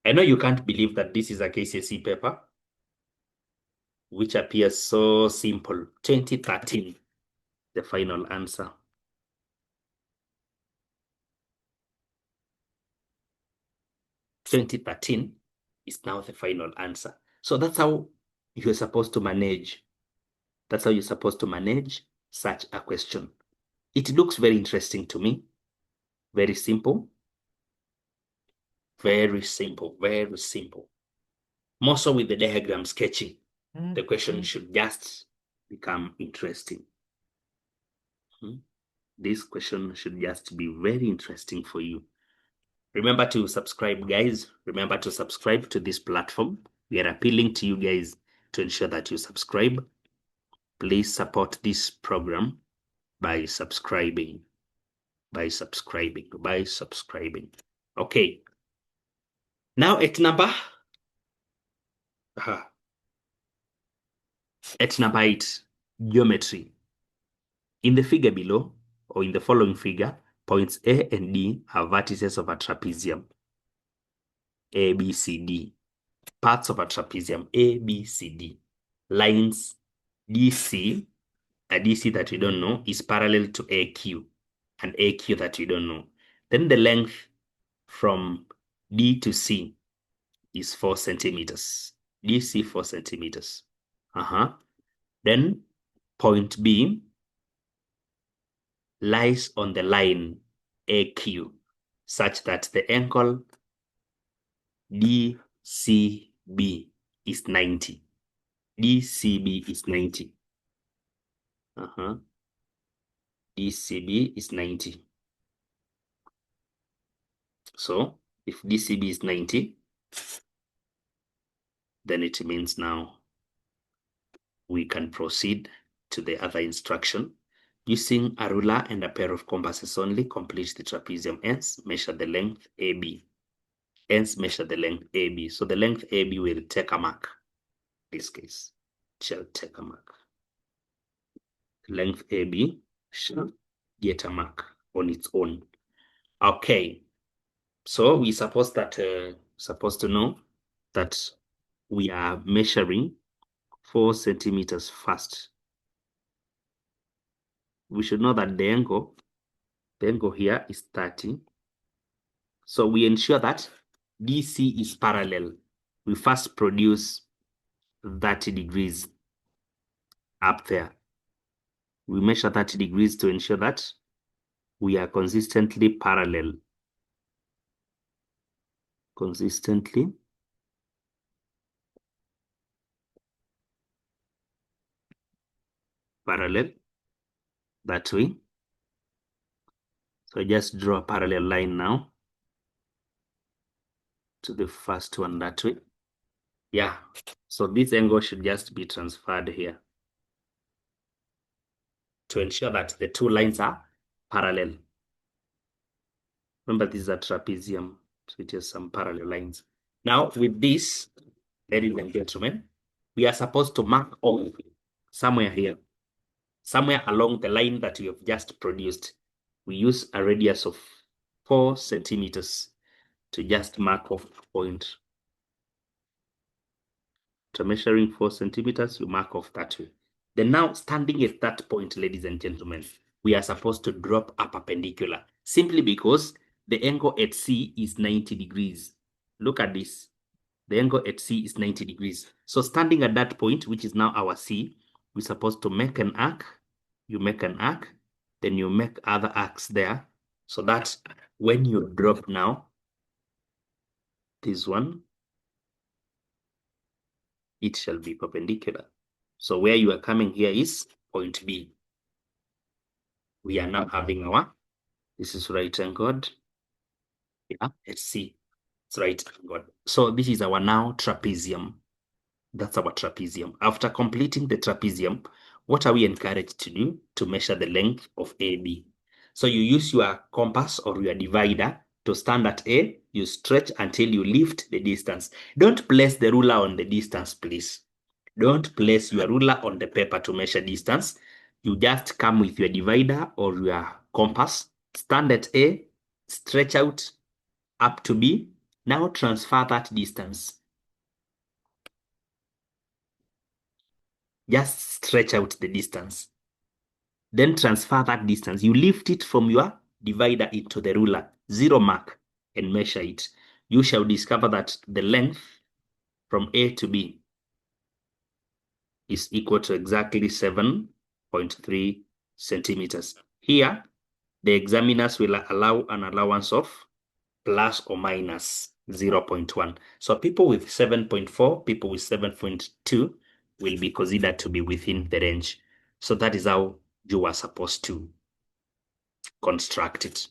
I know you can't believe that this is a KCSE paper, which appears so simple. 2013, the final answer. "2013 is now the final answer." So that's how you're supposed to manage. That's how you're supposed to manage such a question. It looks very interesting to me. Very simple. Very simple. Very simple. More so with the diagram sketching. The question should just become interesting. This question should just be very interesting for you. Remember to subscribe, guys. Remember to subscribe to this platform. We are appealing to you guys to ensure that you subscribe. Please support this program by subscribing. By subscribing. Okay. Now at number 8, geometry. In the figure below, or in the following figure, points A and D are vertices of a trapezium. A, B, C, D. Parts of a trapezium, A, B, C, D. Lines DC, a DC that we don't know, is parallel to AQ, and AQ that we don't know. Then the length from D to C is 4 centimeters. DC 4 centimeters. Then point B lies on the line AQ such that the angle DCB is 90. DCB is 90. DCB is 90. So if DCB is 90, then it means now we can proceed to the other instruction. Using a ruler and a pair of compasses only, complete the trapezium ends, measure the length AB. Ends measure the length AB. So the length AB will take a mark. In this case, shall take a mark. Length AB shall get a mark on its own. Okay. So we supposed to know that we are measuring 4 centimeters first. We should know that the angle here is 30. So we ensure that DC is parallel. We first produce 30 degrees up there. We measure 30 degrees to ensure that we are consistently parallel. Consistently parallel that way. So just draw a parallel line now to the first one that way. Yeah, so this angle should just be transferred here to ensure that the two lines are parallel. Remember, this is a trapezium, so it has some parallel lines. Now, with this, ladies and gentlemen, we are supposed to mark off somewhere here, somewhere along the line that we have just produced. We use a radius of 4 centimeters to just mark off a point. So measuring 4 centimeters, you mark off that way. Then now, standing at that point, ladies and gentlemen, we are supposed to drop a perpendicular, simply because the angle at C is 90 degrees. Look at this. The angle at C is 90 degrees. So standing at that point, which is now our C, we're supposed to make an arc. You make an arc, then you make other arcs there, so that when you drop now, this one, it shall be perpendicular. So where you are coming here is point B. We are now having our, this is right angled. Yeah, let's see. It's right angled. So this is our now trapezium. That's our trapezium. After completing the trapezium, what are we encouraged to do? To measure the length of AB. So you use your compass or your divider to stand at A, you stretch until you lift the distance. Don't place the ruler on the distance, please. Don't place your ruler on the paper to measure distance. You just come with your divider or your compass, stand at A, stretch out up to B. Now transfer that distance. Just stretch out the distance. Then transfer that distance. You lift it from your divider into the ruler, 0 mark, and measure it. You shall discover that the length from A to B is equal to exactly 7.3 centimeters. Here, the examiners will allow an allowance of plus or minus 0.1. So people with 7.4, people with 7.2 will be considered to be within the range. So that is how you are supposed to construct it.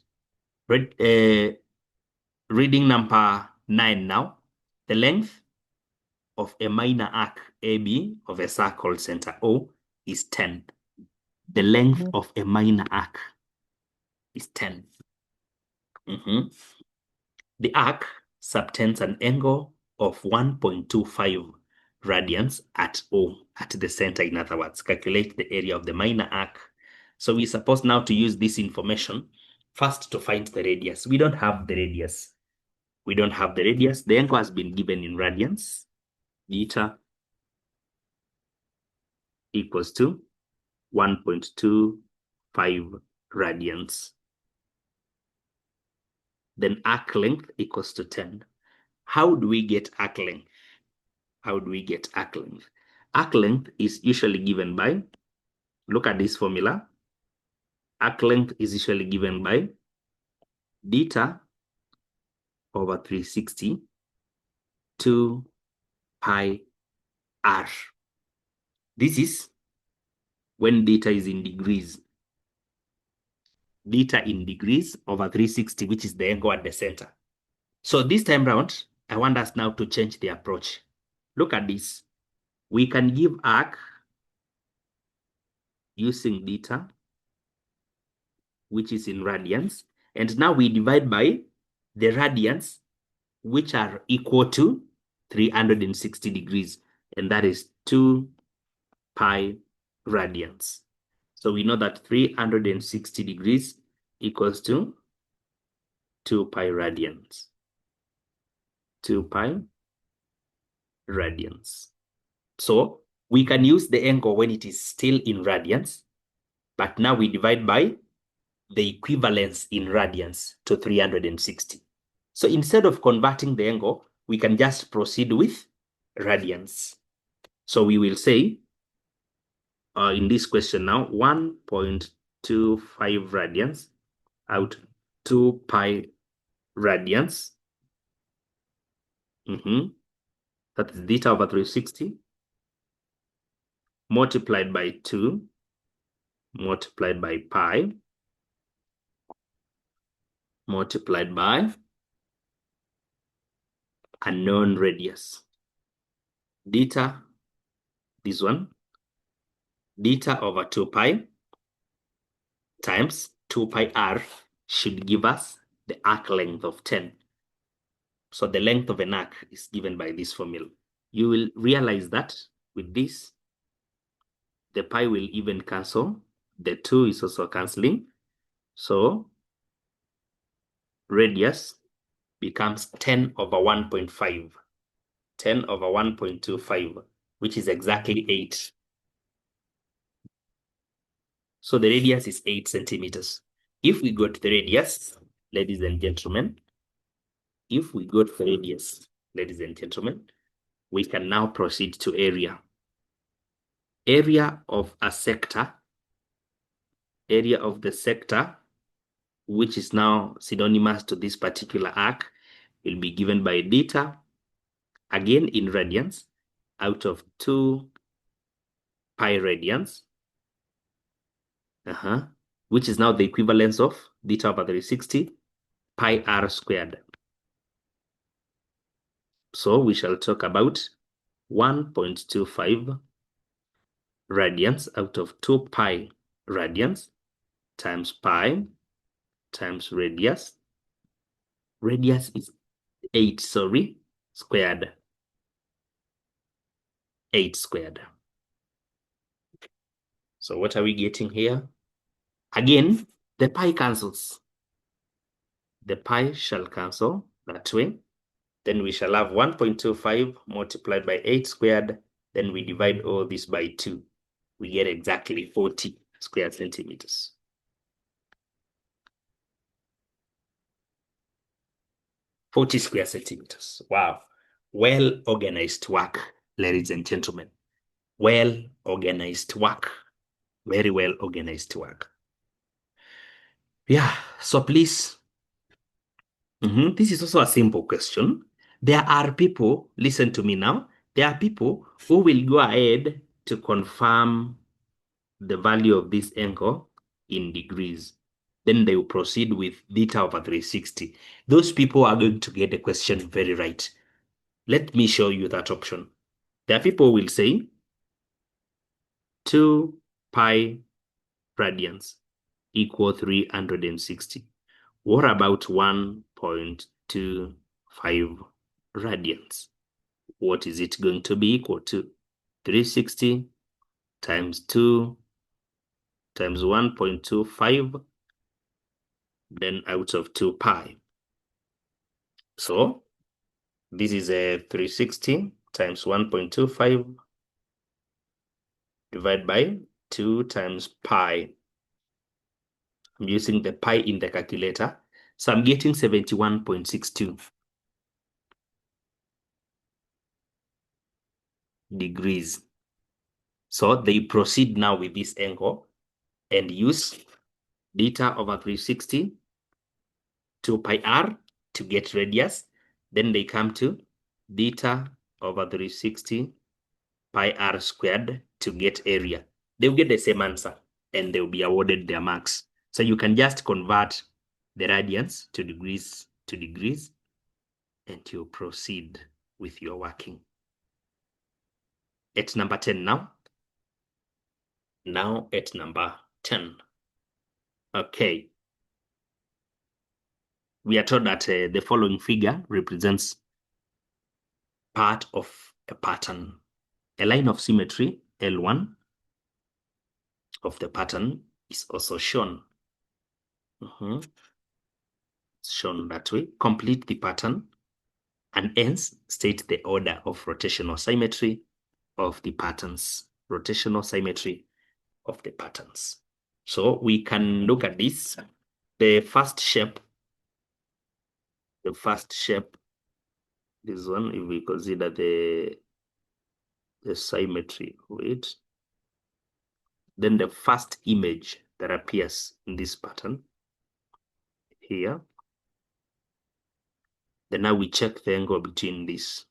Reading number 9 now. The length of a minor arc AB of a circle center O is 10. The length of a minor arc is 10. The arc subtends an angle of 1.25 radians at O, at the center, in other words. Calculate the area of the minor arc. So we're supposed now to use this information first to find the radius. We don't have the radius. We don't have the radius. The angle has been given in radians. Beta equals to 1.25 radians. Then arc length equals to 10. How do we get arc length? How do we get arc length? Arc length is usually given by, look at this formula. Arc length is usually given by beta over 360 2 pi r. This is when beta is in degrees. Beta in degrees over 360, which is the angle at the center. So this time round, I want us now to change the approach. Look at this. We can give arc using beta, which is in radians. And now we divide by the radians, which are equal to 360 degrees. And that is 2 pi radians. So we know that 360 degrees equals to 2 pi radians. 2 pi radians. So we can use the angle when it is still in radians, but now we divide by the equivalence in radians to 360. So instead of converting the angle, we can just proceed with radians. So we will say, in this question now, 1.25 radians out 2 pi radians. That is beta over 360 multiplied by 2 multiplied by pi multiplied by a known radius. Beta, this one, beta over 2 pi times 2 pi r should give us the arc length of 10. So the length of an arc is given by this formula. You will realize that with this, the pi will even cancel. The 2 is also cancelling. So radius becomes 10 over 1.5. 10 over 1.25, which is exactly 8. So the radius is 8 centimeters. If we go to the radius, ladies and gentlemen, if we go to the radius, ladies and gentlemen, we can now proceed to area. Area of a sector, area of the sector, which is now synonymous to this particular arc, will be given by beta, again in radians, out of 2 pi radians, which is now the equivalence of beta over 360 pi r squared. So we shall talk about 1.25 radians out of 2 pi radians times pi times radius. Radius is 8, squared. 8 squared. So what are we getting here? Again, the pi cancels. The pi shall cancel that way. Then we shall have 1.25 multiplied by 8 squared. Then we divide all this by 2. We get exactly 40 square centimeters. Square centimeters. Wow. Well organized work, ladies and gentlemen. Well organized work. Very well organized work. Yeah, so please. This is also a simple question. There are people, listen to me now, there are people who will go ahead to confirm the value of this angle in degrees. Then they will proceed with theta over 360. Those people are going to get the question very right. Let me show you that option. There are people who will say 2 pi radians equal 360. What about 1.25 radians? What is it going to be equal to? 360 times 2 times 1.25, then out of 2 pi. So this is a 360 times 1.25 divided by 2 times pi. I'm using the pi in the calculator. So I'm getting 71.62 degrees. So they proceed now with this angle and use theta over 360, 2 pi r to get radius. Then they come to theta over 360 pi r squared to get area. They'll get the same answer and they'll be awarded their marks. So you can just convert the radians to degrees and you proceed with your working. At number 10 now. Now at number 10. Okay. We are told that the following figure represents part of a pattern. A line of symmetry, L1, of the pattern is also shown. It's shown that way. Complete the pattern and hence state the order of rotational symmetry of the patterns. Rotational symmetry of the patterns. So we can look at this. The first shape, this one, if we consider the symmetry of it, then the first image that appears in this pattern here, then now we check the angle between this.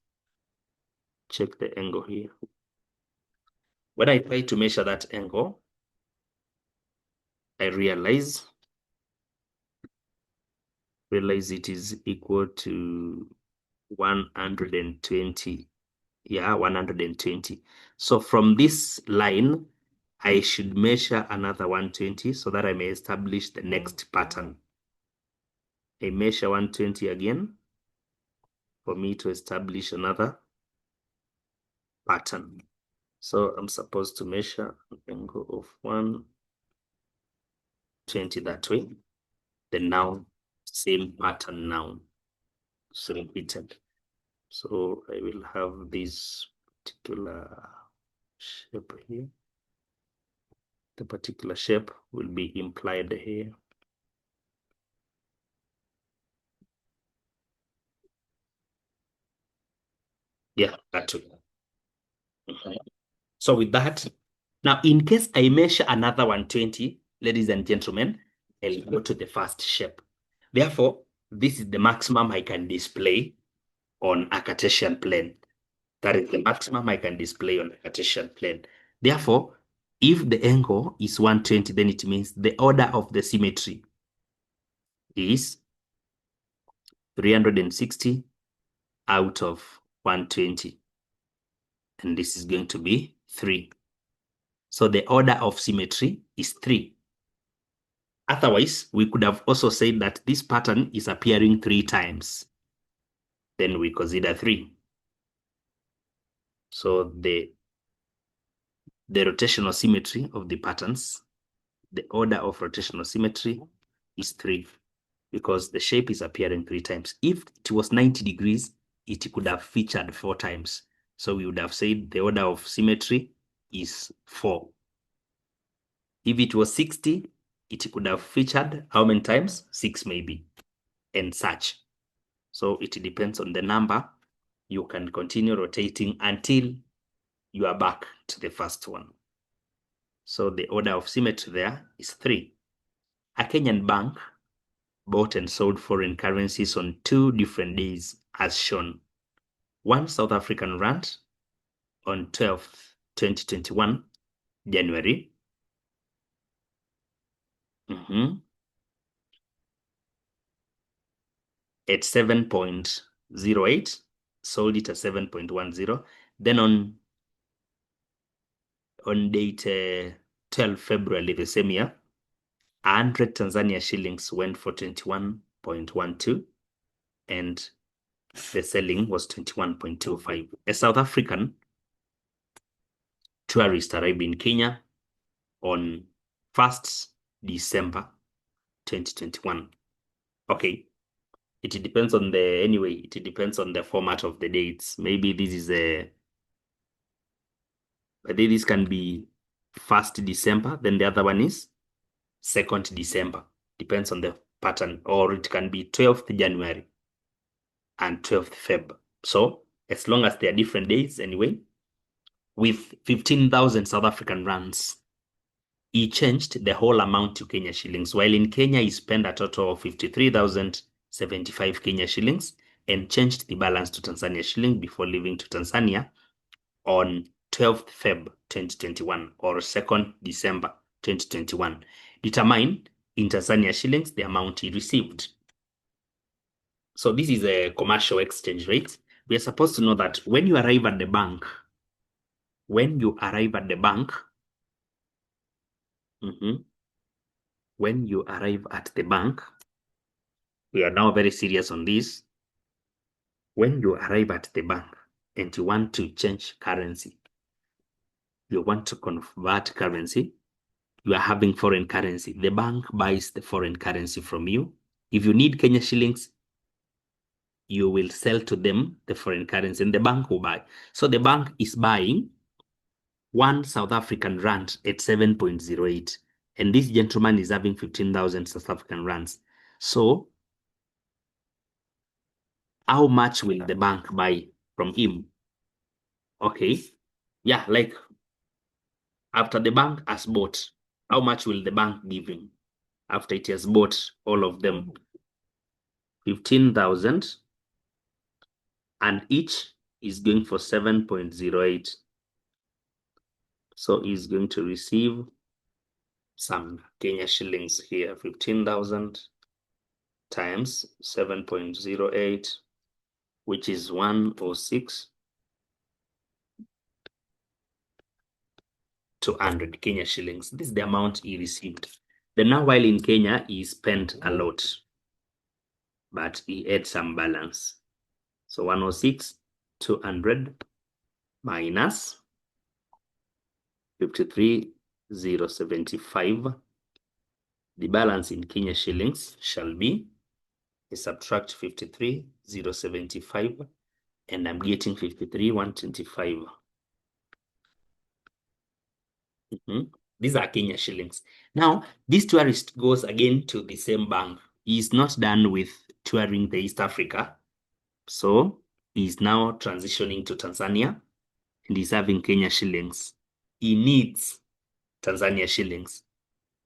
Check the angle here. When I try to measure that angle, I realize it is equal to 120. Yeah, 120. So from this line, I should measure another 120 so that I may establish the next pattern. I measure 120 again for me to establish another pattern. So I'm supposed to measure an angle of 120 that way. Then now, same pattern now. So repeated. So I will have this particular shape here. The particular shape will be implied here. Yeah, that way. So with that, now in case I measure another 120, ladies and gentlemen, I'll go to the first shape. Therefore, this is the maximum I can display on a Cartesian plane. That is the maximum I can display on a Cartesian plane. Therefore, if the angle is 120, then it means the order of the symmetry is 360 out of 120. And this is going to be 3. So the order of symmetry is 3. Otherwise, we could have also said that this pattern is appearing 3 times. Then we consider 3. So the rotational symmetry of the patterns, the order of rotational symmetry is 3 because the shape is appearing 3 times. If it was 90 degrees, it could have featured 4 times. So we would have said the order of symmetry is 4. If it was 60, it could have featured how many times? 6 maybe, and such. So it depends on the number. You can continue rotating until you are back to the first one. So the order of symmetry there is 3. A Kenyan bank bought and sold foreign currencies on 2 different days as shown. One South African rand on 12th, 2021, January. At 7.08, sold it at 7.10. Then on date 12 February the same year, 100 Tanzania shillings went for 21.12, and the selling was 21.25. A South African tourist arrived in Kenya on 1st December 2021. Okay, it depends on it depends on the format of the dates. Maybe this is this can be 1st December, then the other one is 2nd December. Depends on the pattern, or it can be 12th January and 12th Feb. So as long as they are different days anyway, with 15,000 South African rands, he changed the whole amount to Kenya shillings. While in Kenya, he spent a total of 53,075 Kenya shillings and changed the balance to Tanzania shilling before leaving to Tanzania on 12th Feb 2021 or 2nd December 2021. Determine in Tanzania shillings the amount he received. So this is a commercial exchange rate. We are supposed to know that when you arrive at the bank, when you arrive at the bank, we are now very serious on this. When you arrive at the bank and you want to change currency, you want to convert currency, you are having foreign currency. The bank buys the foreign currency from you. If you need Kenya shillings, you will sell to them the foreign currency and the bank will buy. So the bank is buying 1 South African rand at 7.08. And this gentleman is having 15,000 South African rands. So how much will the bank buy from him? Okay. Yeah, like after the bank has bought, how much will the bank give him after it has bought all of them? 15,000, and each is going for 7.08. So he's going to receive some Kenya shillings here. 15,000 times 7.08, which is 106, 200 Kenya shillings. This is the amount he received. Then now, while in Kenya, he spent a lot, but he had some balance. So 106, 200 minus 53,075. The balance in Kenya shillings shall be, subtract 53,075, and I'm getting 53,125. These are Kenya shillings. Now, this tourist goes again to the same bank. He is not done with touring the East Africa. So he is now transitioning to Tanzania and he's having Kenya shillings. He needs Tanzania shillings.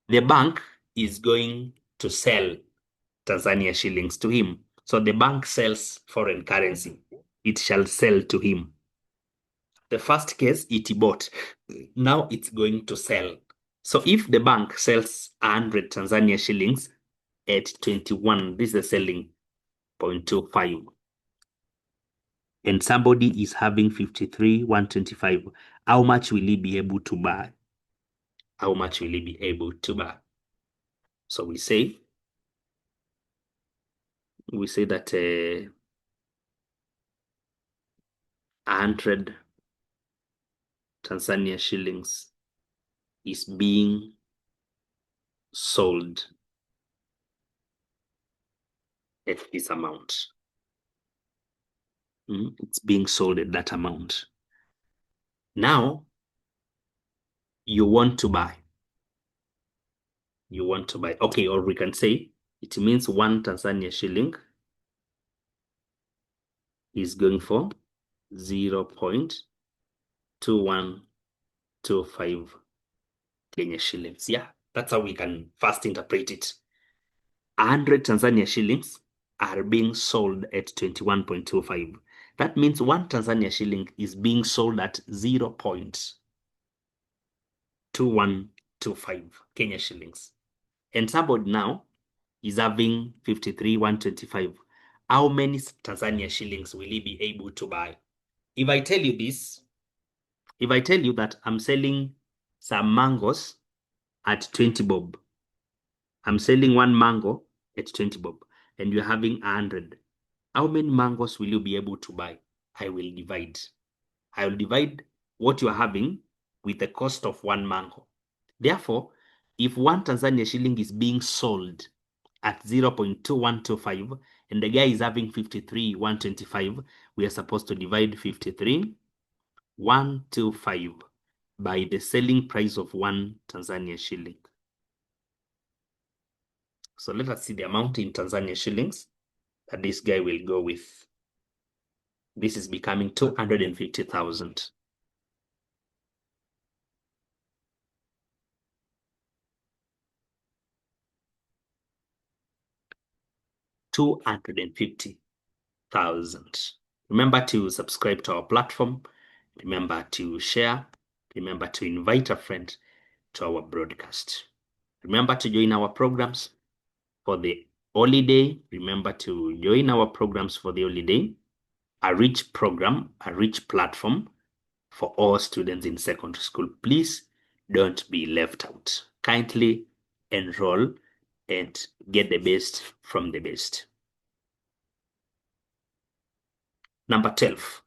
The bank is going to sell Tanzania shillings to him. So the bank sells foreign currency. It shall sell to him. The first case, it bought. Now it's going to sell. So if the bank sells 100 Tanzania shillings at 21, this is the selling 0.25. And somebody is having 53,125. How much will he be able to buy? How much will he be able to buy? So we say that 100 Tanzania shillings is being sold at this amount. It's being sold at that amount. Now, you want to buy. You want to buy. Okay, or we can say it means 1 Tanzania shilling is going for 0.2125 Kenya shillings. Yeah, that's how we can first interpret it. 100 Tanzania shillings are being sold at 21.25. That means 1 Tanzania shilling is being sold at 0.2125 Kenya shillings. And somebody now is having 53,125. How many Tanzania shillings will he be able to buy? If I tell you this, if I tell you that I'm selling some mangoes at 20 bob, I'm selling 1 mango at 20 bob, and you're having 100. How many mangoes will you be able to buy? I will divide. I will divide what you are having with the cost of 1 mango. Therefore, if 1 Tanzania shilling is being sold at 0.2125 and the guy is having 53,125, we are supposed to divide 53,125 by the selling price of 1 Tanzania shilling. So let us see the amount in Tanzania shillings that this guy will go with. This is becoming 250,000. 250,000. Remember to subscribe to our platform. Remember to share. Remember to invite a friend to our broadcast. Remember to join our programs for the holiday. Remember to join our programs for the holiday. A rich program, a rich platform for all students in secondary school. Please don't be left out. Kindly enroll and get the best from the best. Number 12,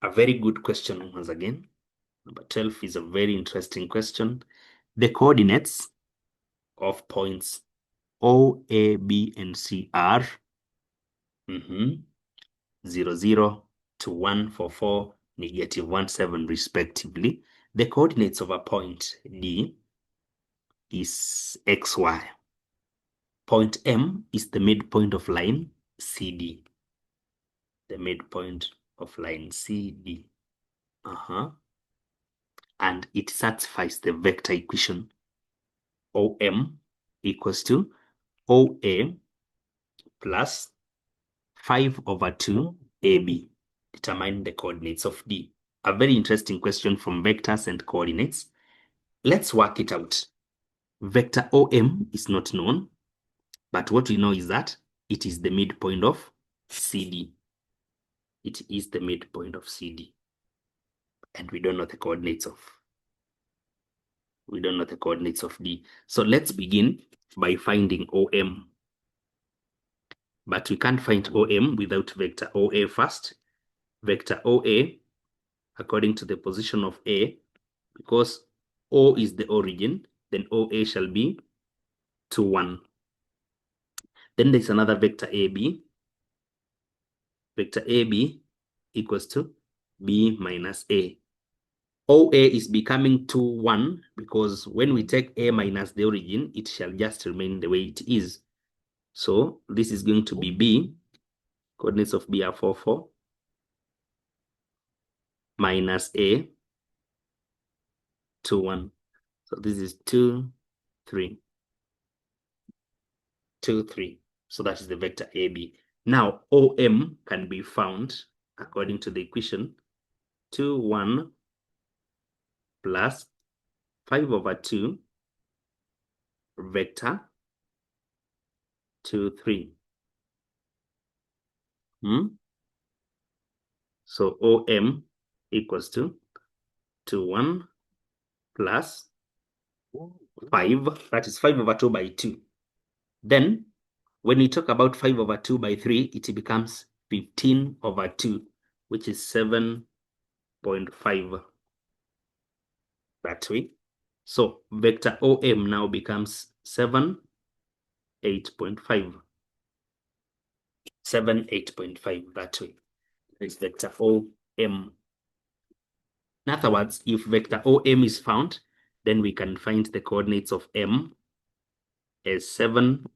a very good question once again. Number 12 is a very interesting question. The coordinates of points O, A, B, and C are 0, 0 to 1, 4, 4, negative 1, 7, respectively. The coordinates of a point D is XY. Point M is the midpoint of line CD. The midpoint of line CD. And it satisfies the vector equation OM equals to OA plus 5 over 2 AB. Determine the coordinates of D. A very interesting question from vectors and coordinates. Let's work it out. Vector OM is not known, but what we know is that it is the midpoint of CD. It is the midpoint of CD. And we don't know the coordinates of D. So let's begin by finding OM. But we can't find OM without vector OA first. Vector OA, according to the position of A, because O is the origin, then OA shall be 2, 1. Then there's another vector AB. Vector AB equals to B minus A. OA is becoming 2, 1 because when we take A minus the origin, it shall just remain the way it is. So this is going to be B. Coordinates of B are 4, 4. Minus A, 2, 1. So this is 2, 3. 2, 3. So that is the vector AB. Now, OM can be found according to the equation 2, 1 plus 5 over 2 vector 2, 3. So OM equals to 2, 1 plus 5. That is 5 over 2 by 2. Then, when we talk about 5 over 2 by 3, it becomes 15 over 2, which is 7.5 that way. So vector OM now becomes 7, 8.5. 7, 8.5 that way. is vector OM. In other words, if vector OM is found, then we can find the coordinates of M as 7,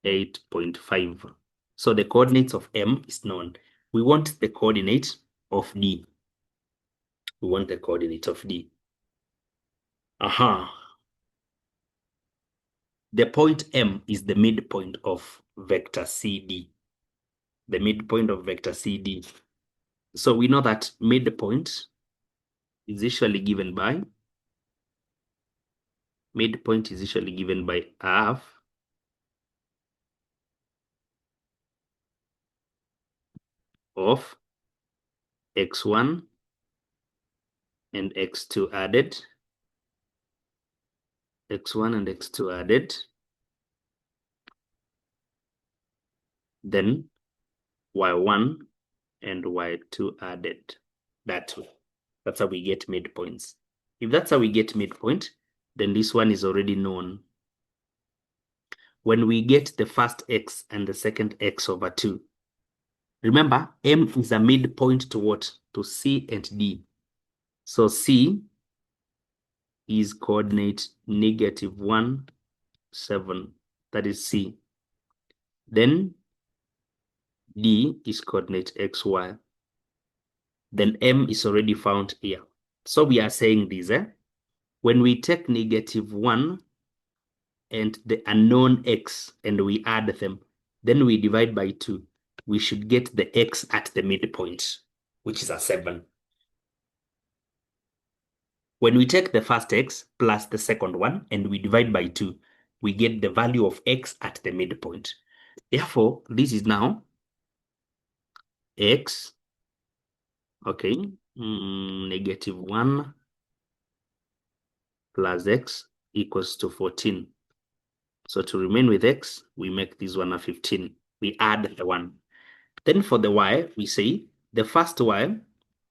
8.5. So the coordinates of M is known. We want the coordinate of D. We want the coordinate of D. Aha. The point M is the midpoint of vector CD. The midpoint of vector CD. So we know that midpoint is usually given by half of x1 and x2 added, x1 and x2 added, then y1 and y2 added. That way. That's how we get midpoints. If that's how we get midpoint, then this one is already known. When we get the first x and the second x over 2, remember, M is a midpoint to what? To C and D. So C is coordinate -1, 7. That is C. Then D is coordinate XY. Then M is already found here. So we are saying this, when we take -1 and the unknown x and we add them, then we divide by 2. We should get the x at the midpoint, which is a 7. When we take the first x plus the second one and we divide by 2, we get the value of x at the midpoint. Therefore, this is now x, okay, -1 plus x equals to 14. So to remain with x, we make this one a 15. We add the 1. Then for the y, we say the first y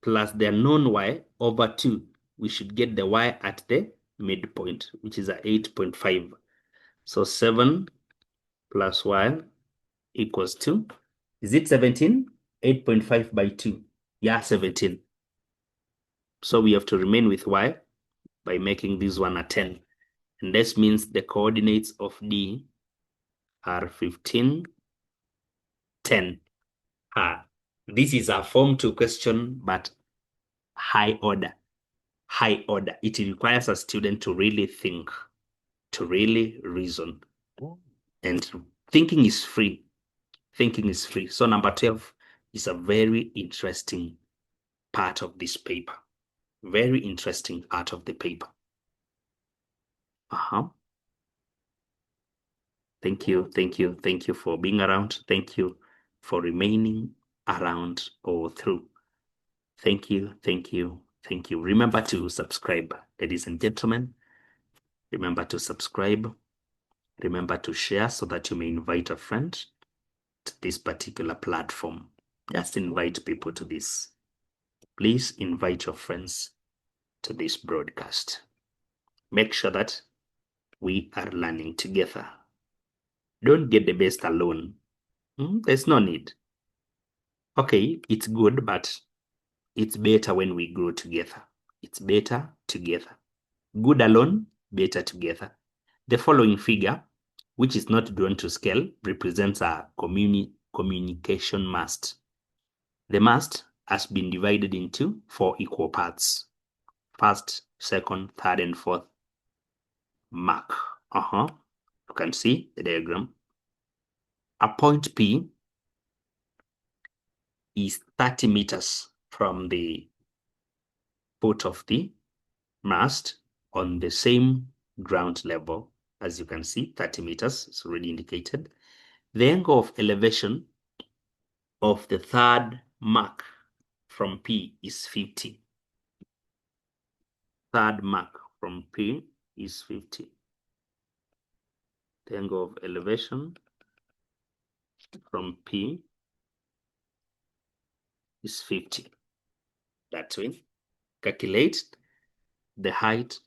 plus the unknown y over 2. We should get the y at the midpoint, which is a 8.5. So 7 plus y equals to, is it 17? 8.5 by 2. Yeah, 17. So we have to remain with y by making this one a 10. And this means the coordinates of D are 15, 10. This is a Form 2 question, but high order. High order. It requires a student to really think, to really reason. And thinking is free. Thinking is free. So number 12 is a very interesting part of this paper. Very interesting part of the paper. Thank you, thank you, thank you for being around. Thank you for remaining around all through. Thank you, thank you, thank you. Remember to subscribe, ladies and gentlemen. Remember to subscribe. Remember to share so that you may invite a friend to this particular platform. Just invite people to this. Please invite your friends to this broadcast. Make sure that we are learning together. Don't get the best alone. There's no need. Okay, it's good, but it's better when we grow together. It's better together. Good alone, better together. The following figure, which is not drawn to scale, represents a communication mast. The mast has been divided into 4 equal parts. First, second, third, and fourth mark. You can see the diagram. A point P is 30 meters from the foot of the mast on the same ground level. As you can see, 30 meters is already indicated. The angle of elevation of the third mark from P is 50. Third mark from P is 50. The angle of elevation from P is 50. That way, calculate the height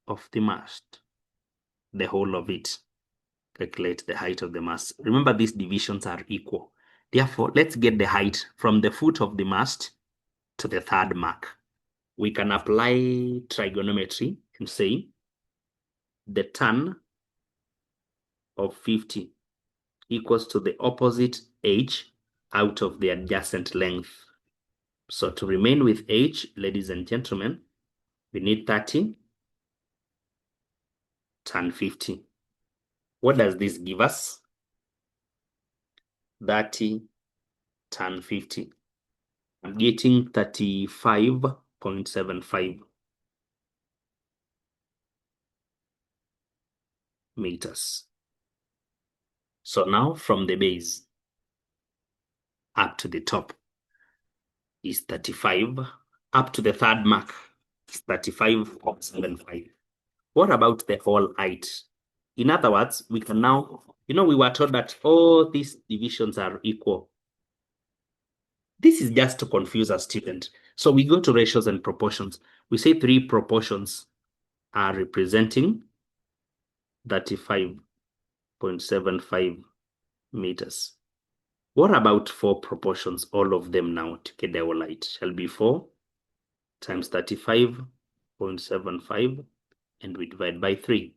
of the mast, the whole of it. Calculate the height of the mast. Remember, these divisions are equal. Therefore, let's get the height from the foot of the mast to the third mark. We can apply trigonometry and say the tan of 50 equals to the opposite h out of the adjacent length. So to remain with h, ladies and gentlemen, we need 30 tan 50. What does this give us? 30 tan 50. I'm getting 35.75 meters. So now from the base up to the top is 35, up to the third mark is 35.75. What about the whole height? In other words, we can now, we were told that all these divisions are equal. This is just to confuse a student. So we go to ratios and proportions. We say 3 proportions are representing 35.75 meters. What about 4 proportions? All of them now to get the whole height shall be 4 times 35.75 and we divide by 3.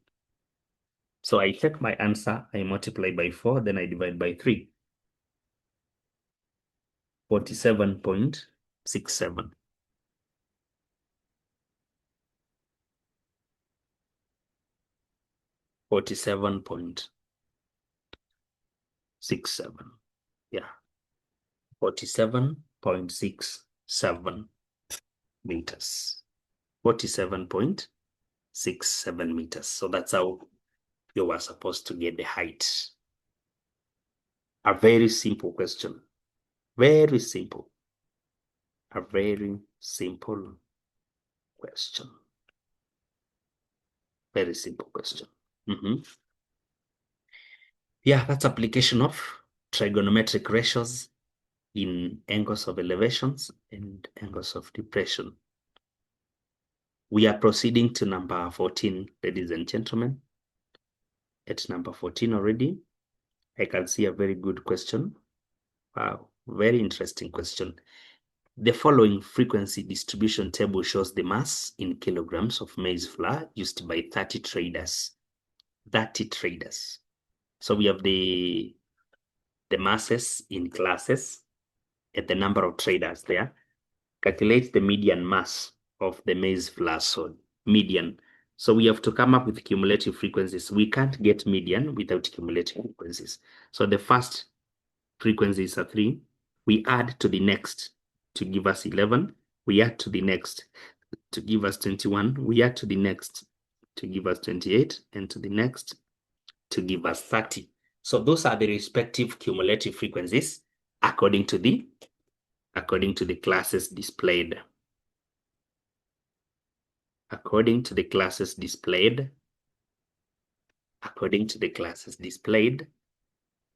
So I take my answer, I multiply by 4, then I divide by 3. 47.67. Yeah. 47.67 meters. 47.67 meters. So that's how you were supposed to get the height. A very simple question. Very simple. A very simple question. Very simple question. Yeah, that's application of trigonometric ratios in angles of elevations and angles of depression. We are proceeding to number 14, ladies and gentlemen. At number 14 already, I can see a very good question. Wow, very interesting question. The following frequency distribution table shows the mass in kilograms of maize flour used by 30 traders. 30 traders. So we have the masses in classes and the number of traders there. Calculate the median mass of the maize flour sold. Median. So we have to come up with cumulative frequencies. We can't get median without cumulative frequencies. So the first frequency is a 3. We add to the next to give us 11. We add to the next to give us 21. We add to the next to give us 28, and to the next to give us 30. So those are the respective cumulative frequencies according to the classes displayed. According to the classes displayed,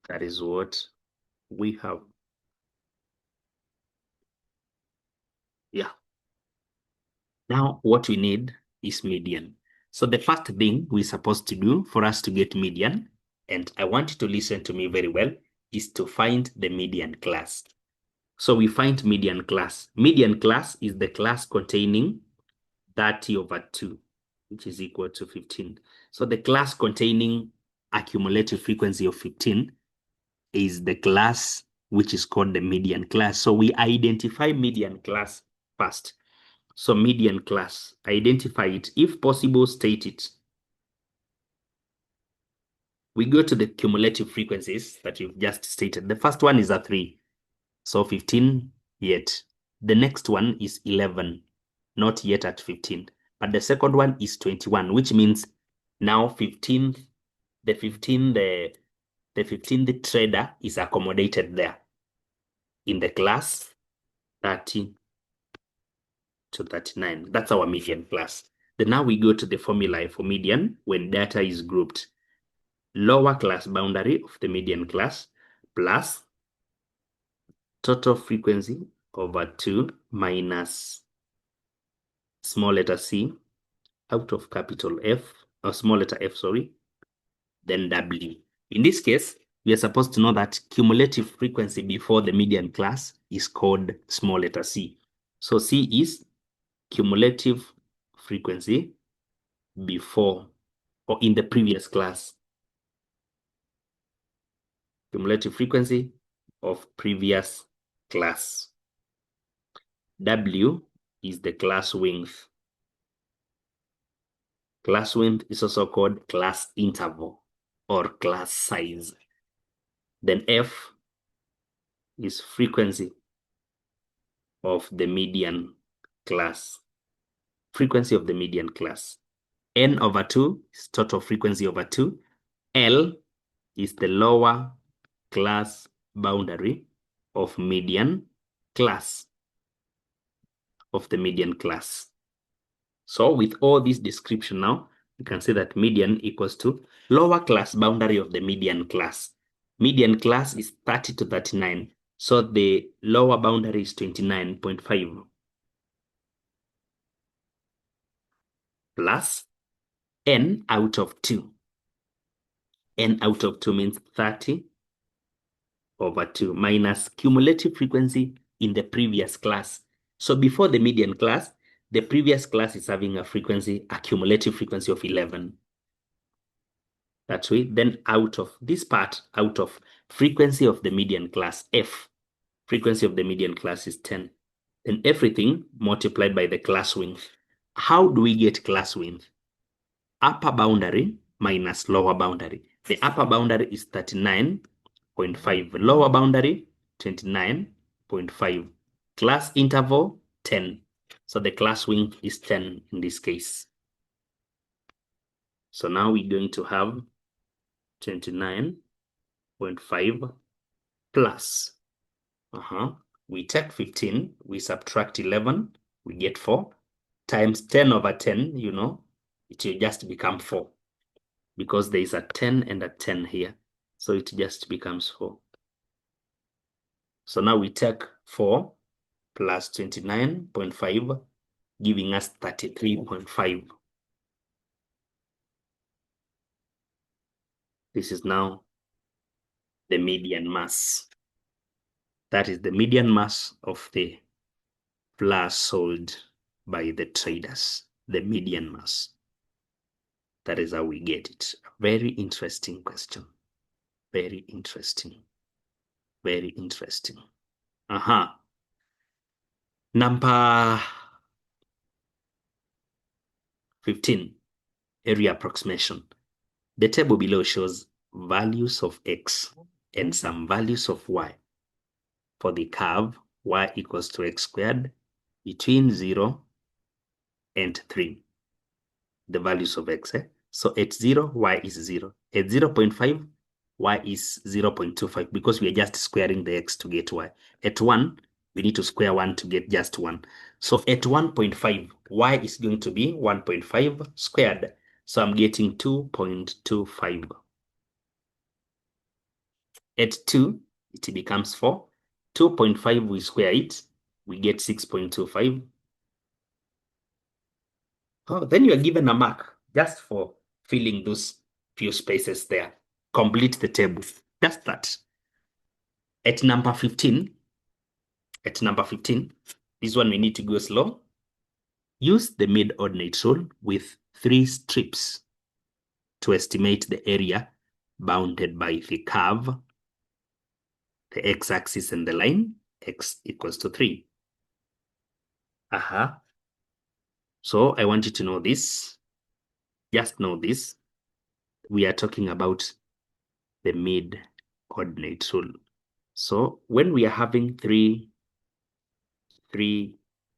that is what we have. Yeah. Now what we need is median. So the first thing we're supposed to do for us to get median, and I want you to listen to me very well, is to find the median class. So we find median class. Median class is the class containing 30/2, which is equal to 15. So the class containing a cumulative frequency of 15 is the class which is called the median class. So we identify median class first. So median class, identify it. If possible, state it. We go to the cumulative frequencies that you've just stated. The first one is a 3. So 15 yet. The next one is 11, not yet at 15. But the second one is 21, which means now the 15th trader is accommodated there in the class 30 to 39. That's our median class. Then now we go to the formula for median when data is grouped. Lower class boundary of the median class plus total frequency over 2 minus small letter c out of capital F, or small letter f, sorry, then W. In this case, we are supposed to know that cumulative frequency before the median class is called small letter c. So c is cumulative frequency before or in the previous class. Cumulative frequency of previous class. W is the class width. Class width is also called class interval or class size. Then F is frequency of the median class. Frequency of the median class. N over 2 is total frequency over 2. L is the lower class boundary of median class. Of the median class. So with all this description now, you can say that median equals to lower class boundary of the median class. Median class is 30 to 39. So the lower boundary is 29.5 plus n out of 2. N out of 2 means 30 over 2 minus cumulative frequency in the previous class. So before the median class, the previous class is having a frequency, a cumulative frequency of 11. That way, then out of this part, out of frequency of the median class, F, frequency of the median class is 10. Then everything multiplied by the class width. How do we get class width? Upper boundary minus lower boundary. The upper boundary is 39.5. Lower boundary, 29.5. Class interval, 10. So the class width is 10 in this case. So now we're going to have 29.5 plus. We take 15, we subtract 11, we get 4. Times 10 over 10, you know, it will just become 4. Because there is a 10 and a 10 here. So it just becomes 4. So now we take 4 plus 29.5, giving us 33.5. This is now the median mass. That is the median mass of the flowers sold by the traders, the median mass. That is how we get it. Very interesting question. Very interesting. Very interesting. Number 15, area approximation. The table below shows values of x and some values of y for the curve y equals to x squared between 0 and 3. The values of x. So at 0, y is 0. At 0.5, y is 0.25 because we are just squaring the x to get y. At 1, we need to square 1 to get just 1. So at 1.5, y is going to be 1.5 squared. So I'm getting 2.25. At 2, it becomes 4. 2.5, we square it, we get 6.25. Oh, then you are given a mark just for filling those few spaces there. Complete the table. Just that. At number 15, this one we need to go slow. Use the mid-ordinate rule with 3 strips to estimate the area bounded by the curve, the x-axis and the line, x equals to 3. So I want you to know this. Just know this. We are talking about the mid-ordinate rule. So when we are having three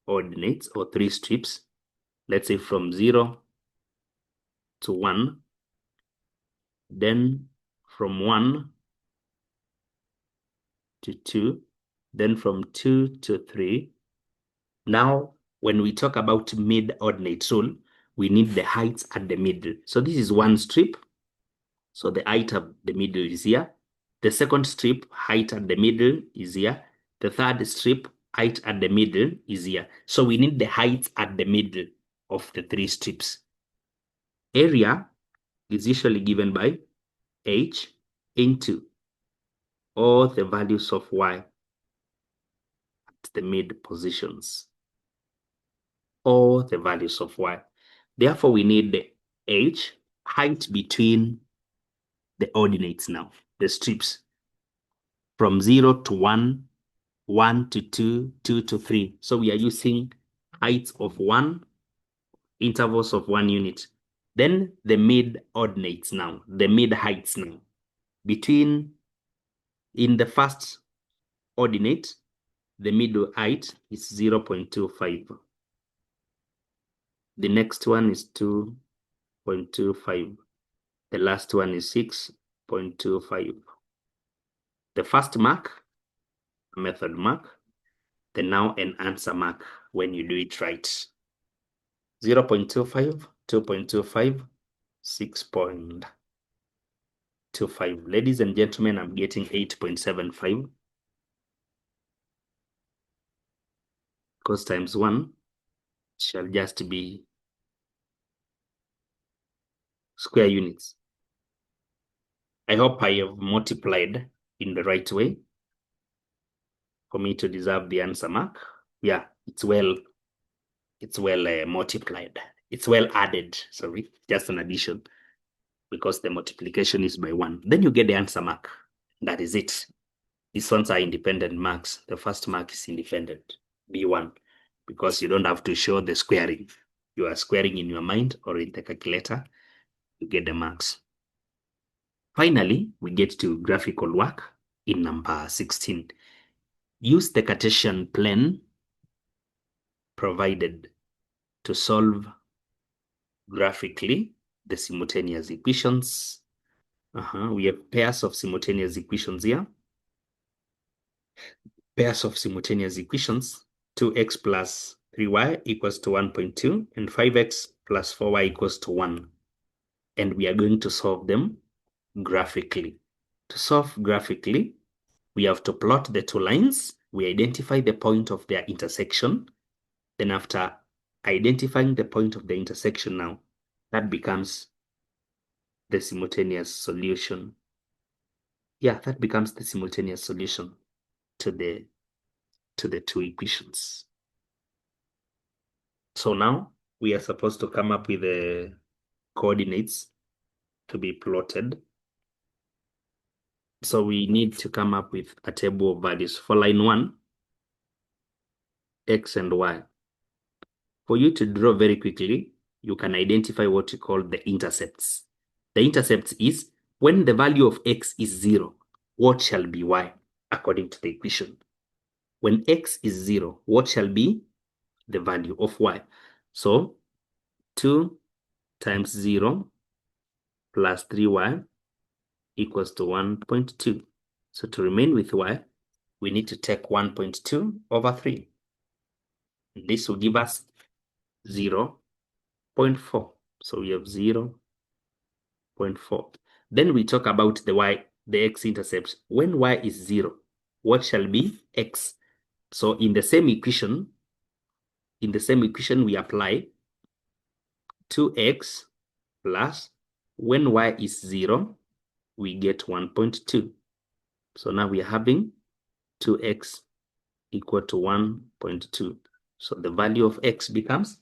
ordinates or 3 strips, let's say from 0 to 1, then from 1 to 2, then from 2 to 3. Now, when we talk about mid-ordinate rule, we need the heights at the middle. So this is one strip. So the height of the middle is here. The second strip, height at the middle is here. The third strip, height at the middle is here. So we need the heights at the middle of the 3 strips. Area is usually given by h into all the values of y at the mid positions. All the values of y. Therefore, we need the h, height between the ordinates now, the strips from 0 to 1, 1 to 2, 2 to 3. So we are using heights of 1, intervals of 1 unit. Then the mid ordinates now, the mid heights now. In the first ordinate, the middle height is 0.25. The next one is 2.25. The last one is 6.25. The first mark, method mark, the now and answer mark when you do it right. 0.25, 2.25, 6.25. Ladies and gentlemen, I'm getting 8.75. Because times 1 shall just be square units. I hope I have multiplied in the right way for me to deserve the answer mark. Yeah, it's well multiplied. It's well added, sorry, just an addition, because the multiplication is by 1. Then you get the answer mark. That is it. These ones are independent marks. The first mark is independent, B1, because you don't have to show the squaring. You are squaring in your mind or in the calculator, you get the marks. Finally, we get to graphical work in number 16. Use the Cartesian plane provided to solve graphically the simultaneous equations. We have pairs of simultaneous equations here. Pairs of simultaneous equations, 2x plus 3y equals to 1.2 and 5x plus 4y equals to 1. And we are going to solve them graphically. To solve graphically, we have to plot the two lines. We identify the point of their intersection. Then after identifying the point of the intersection now, that becomes the simultaneous solution. Yeah, that becomes the simultaneous solution to the two equations. So now we are supposed to come up with the coordinates to be plotted. So we need to come up with a table of values for line 1, x and y. For you to draw very quickly, you can identify what you call the intercepts. The intercepts is when the value of x is 0, what shall be y according to the equation? When x is 0, what shall be the value of y? So 2 times 0 plus 3y equals to 1.2. So to remain with y, we need to take 1.2 over 3. This will give us 0.4. So we have 0.4. Then we talk about the x-intercept. When y is 0, what shall be x? So in the same equation, we apply 2x plus, when y is 0, we get 1.2. So now we are having 2x equal to 1.2. So the value of x becomes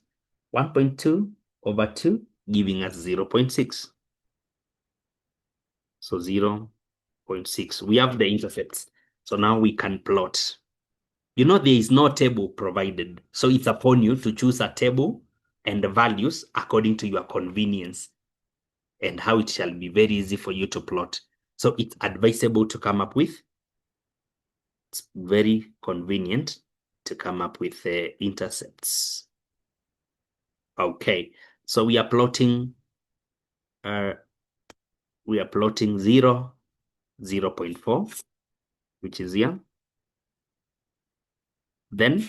1.2 over 2, giving us 0.6. So 0.6. We have the intercepts. So now we can plot. You know, there is no table provided. So it's upon you to choose a table and the values according to your convenience and how it shall be very easy for you to plot. So it's advisable to come up with, it's very convenient to come up with the intercepts. Okay, so we are plotting 0, 0.4, which is here. Then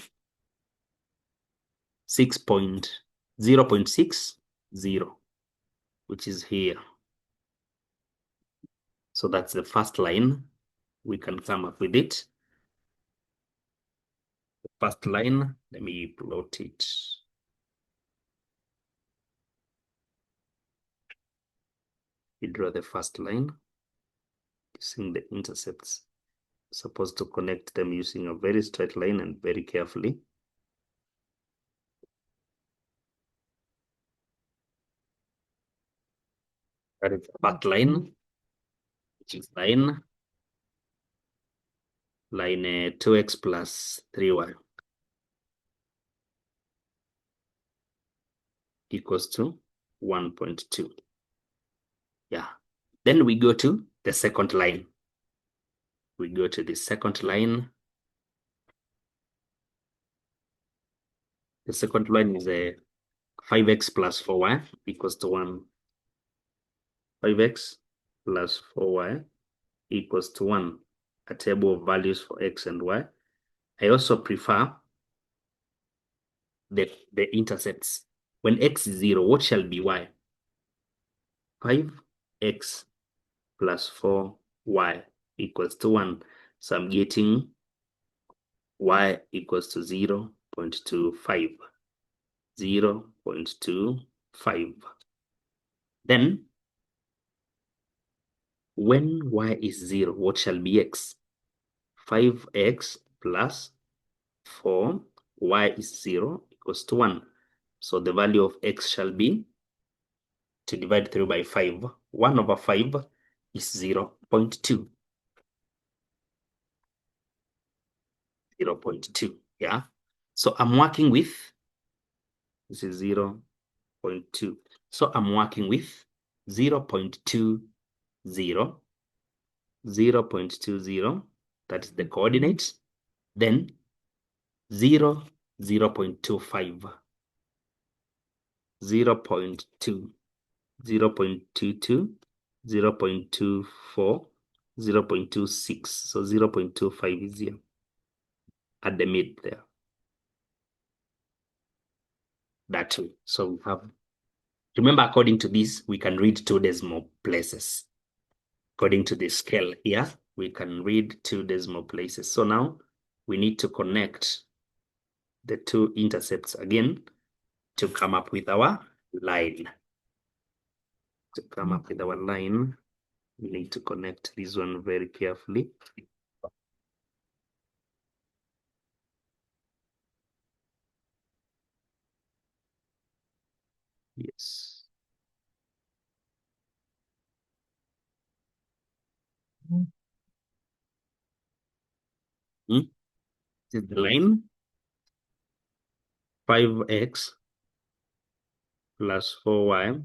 0.60, which is here. So that's the first line. We can come up with it. The first line, let me plot it. We draw the first line using the intercepts. Supposed to connect them using a very straight line and very carefully. That is the path line, which is line 2x plus 3y equals to 1.2. Yeah. Then we go to the second line. We go to the second line. The second line is a 5x plus 4y equals to 1. 5x plus 4y equals to 1. A table of values for x and y. I also prefer the intercepts. When x is 0, what shall be y? 5x plus 4y equals to 1. So I'm getting y equals to 0.25. 0.25. Then, when y is 0, what shall be x? 5x plus 4, y is 0 equals to 1. So the value of x shall be, to divide through by 5, 1 over 5 is 0.2. 0.2, yeah? So I'm working with, this is 0.2. So I'm working with 0.20, 0.20, that is the coordinate, then 0, 0.25, 0.2, 0.22, 0.24, 0.26. So 0.25 is here at the mid there. That way. So we have, remember, according to this, we can read 2 decimal places. According to the scale here, we can read 2 decimal places. So now we need to connect the 2 intercepts again to come up with our line. To come up with our line, we need to connect this one very carefully. Yes. This is the line 5x plus 4y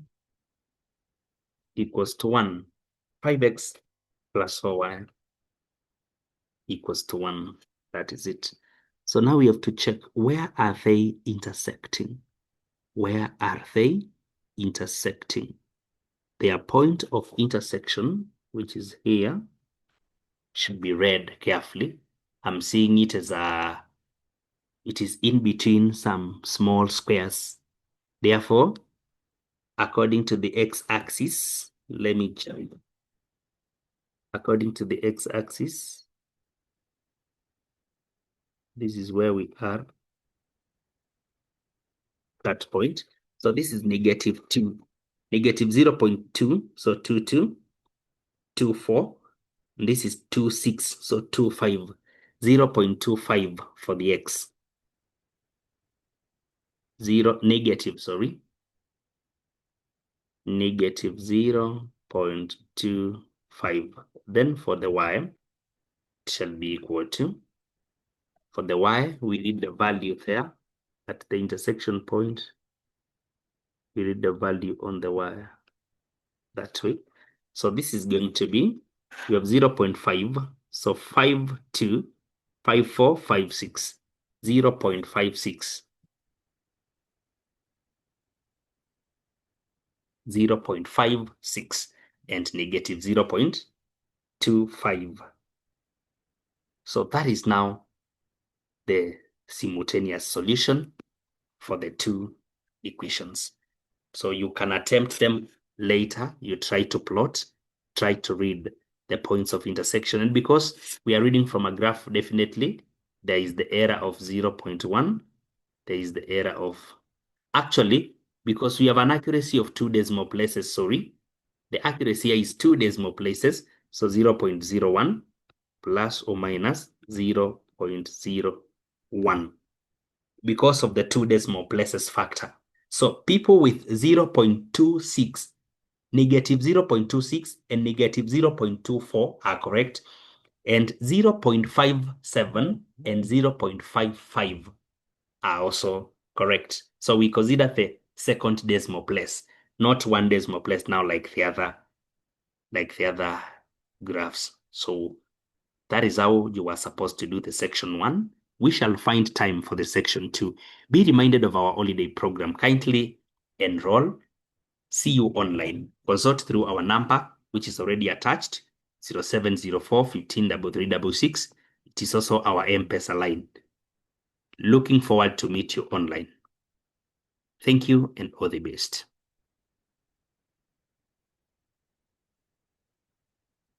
equals to 1. 5x plus 4y equals to 1. That is it. So now we have to check, where are they intersecting? Where are they intersecting? Their point of intersection, which is here, should be read carefully. I'm seeing it as it is in between some small squares. Therefore, according to the x-axis, let me check. According to the x-axis, this is where we are, that point. So this is -2, -0.2, so 22, 24. And this is 26, so 25, 0.25 for the x. Negative 0.25. Then for the y, it shall be equal to, for the y, we need the value there at the intersection point. We need the value on the y that way. So this is going to be, we have 0.5, so 5, 2, 5, 4, 5, 6, 0.56. 0.56 and -0.25. So that is now the simultaneous solution for the 2 equations. So you can attempt them later. You try to plot, try to read the points of intersection. And because we are reading from a graph, definitely there is the error of 0.1. There is the error of, actually, because we have an accuracy of 2 decimal places, sorry. The accuracy here is 2 decimal places, so 0.01. plus or minus 0.01 because of the 2 decimal places factor. So people with 0.26, negative 0.26 and negative 0.24 are correct, and 0.57 and 0.55 are also correct. So we consider the second decimal place, not 1 decimal place now like the other graphs. So that is how you are supposed to do the section 1. We shall find time for the section 2. Be reminded of our holiday program. Kindly enroll. See you online. Consult through our number, which is already attached, 0704 15 3366. It is also our M-Pesa line. Looking forward to meet you online. Thank you and all the best.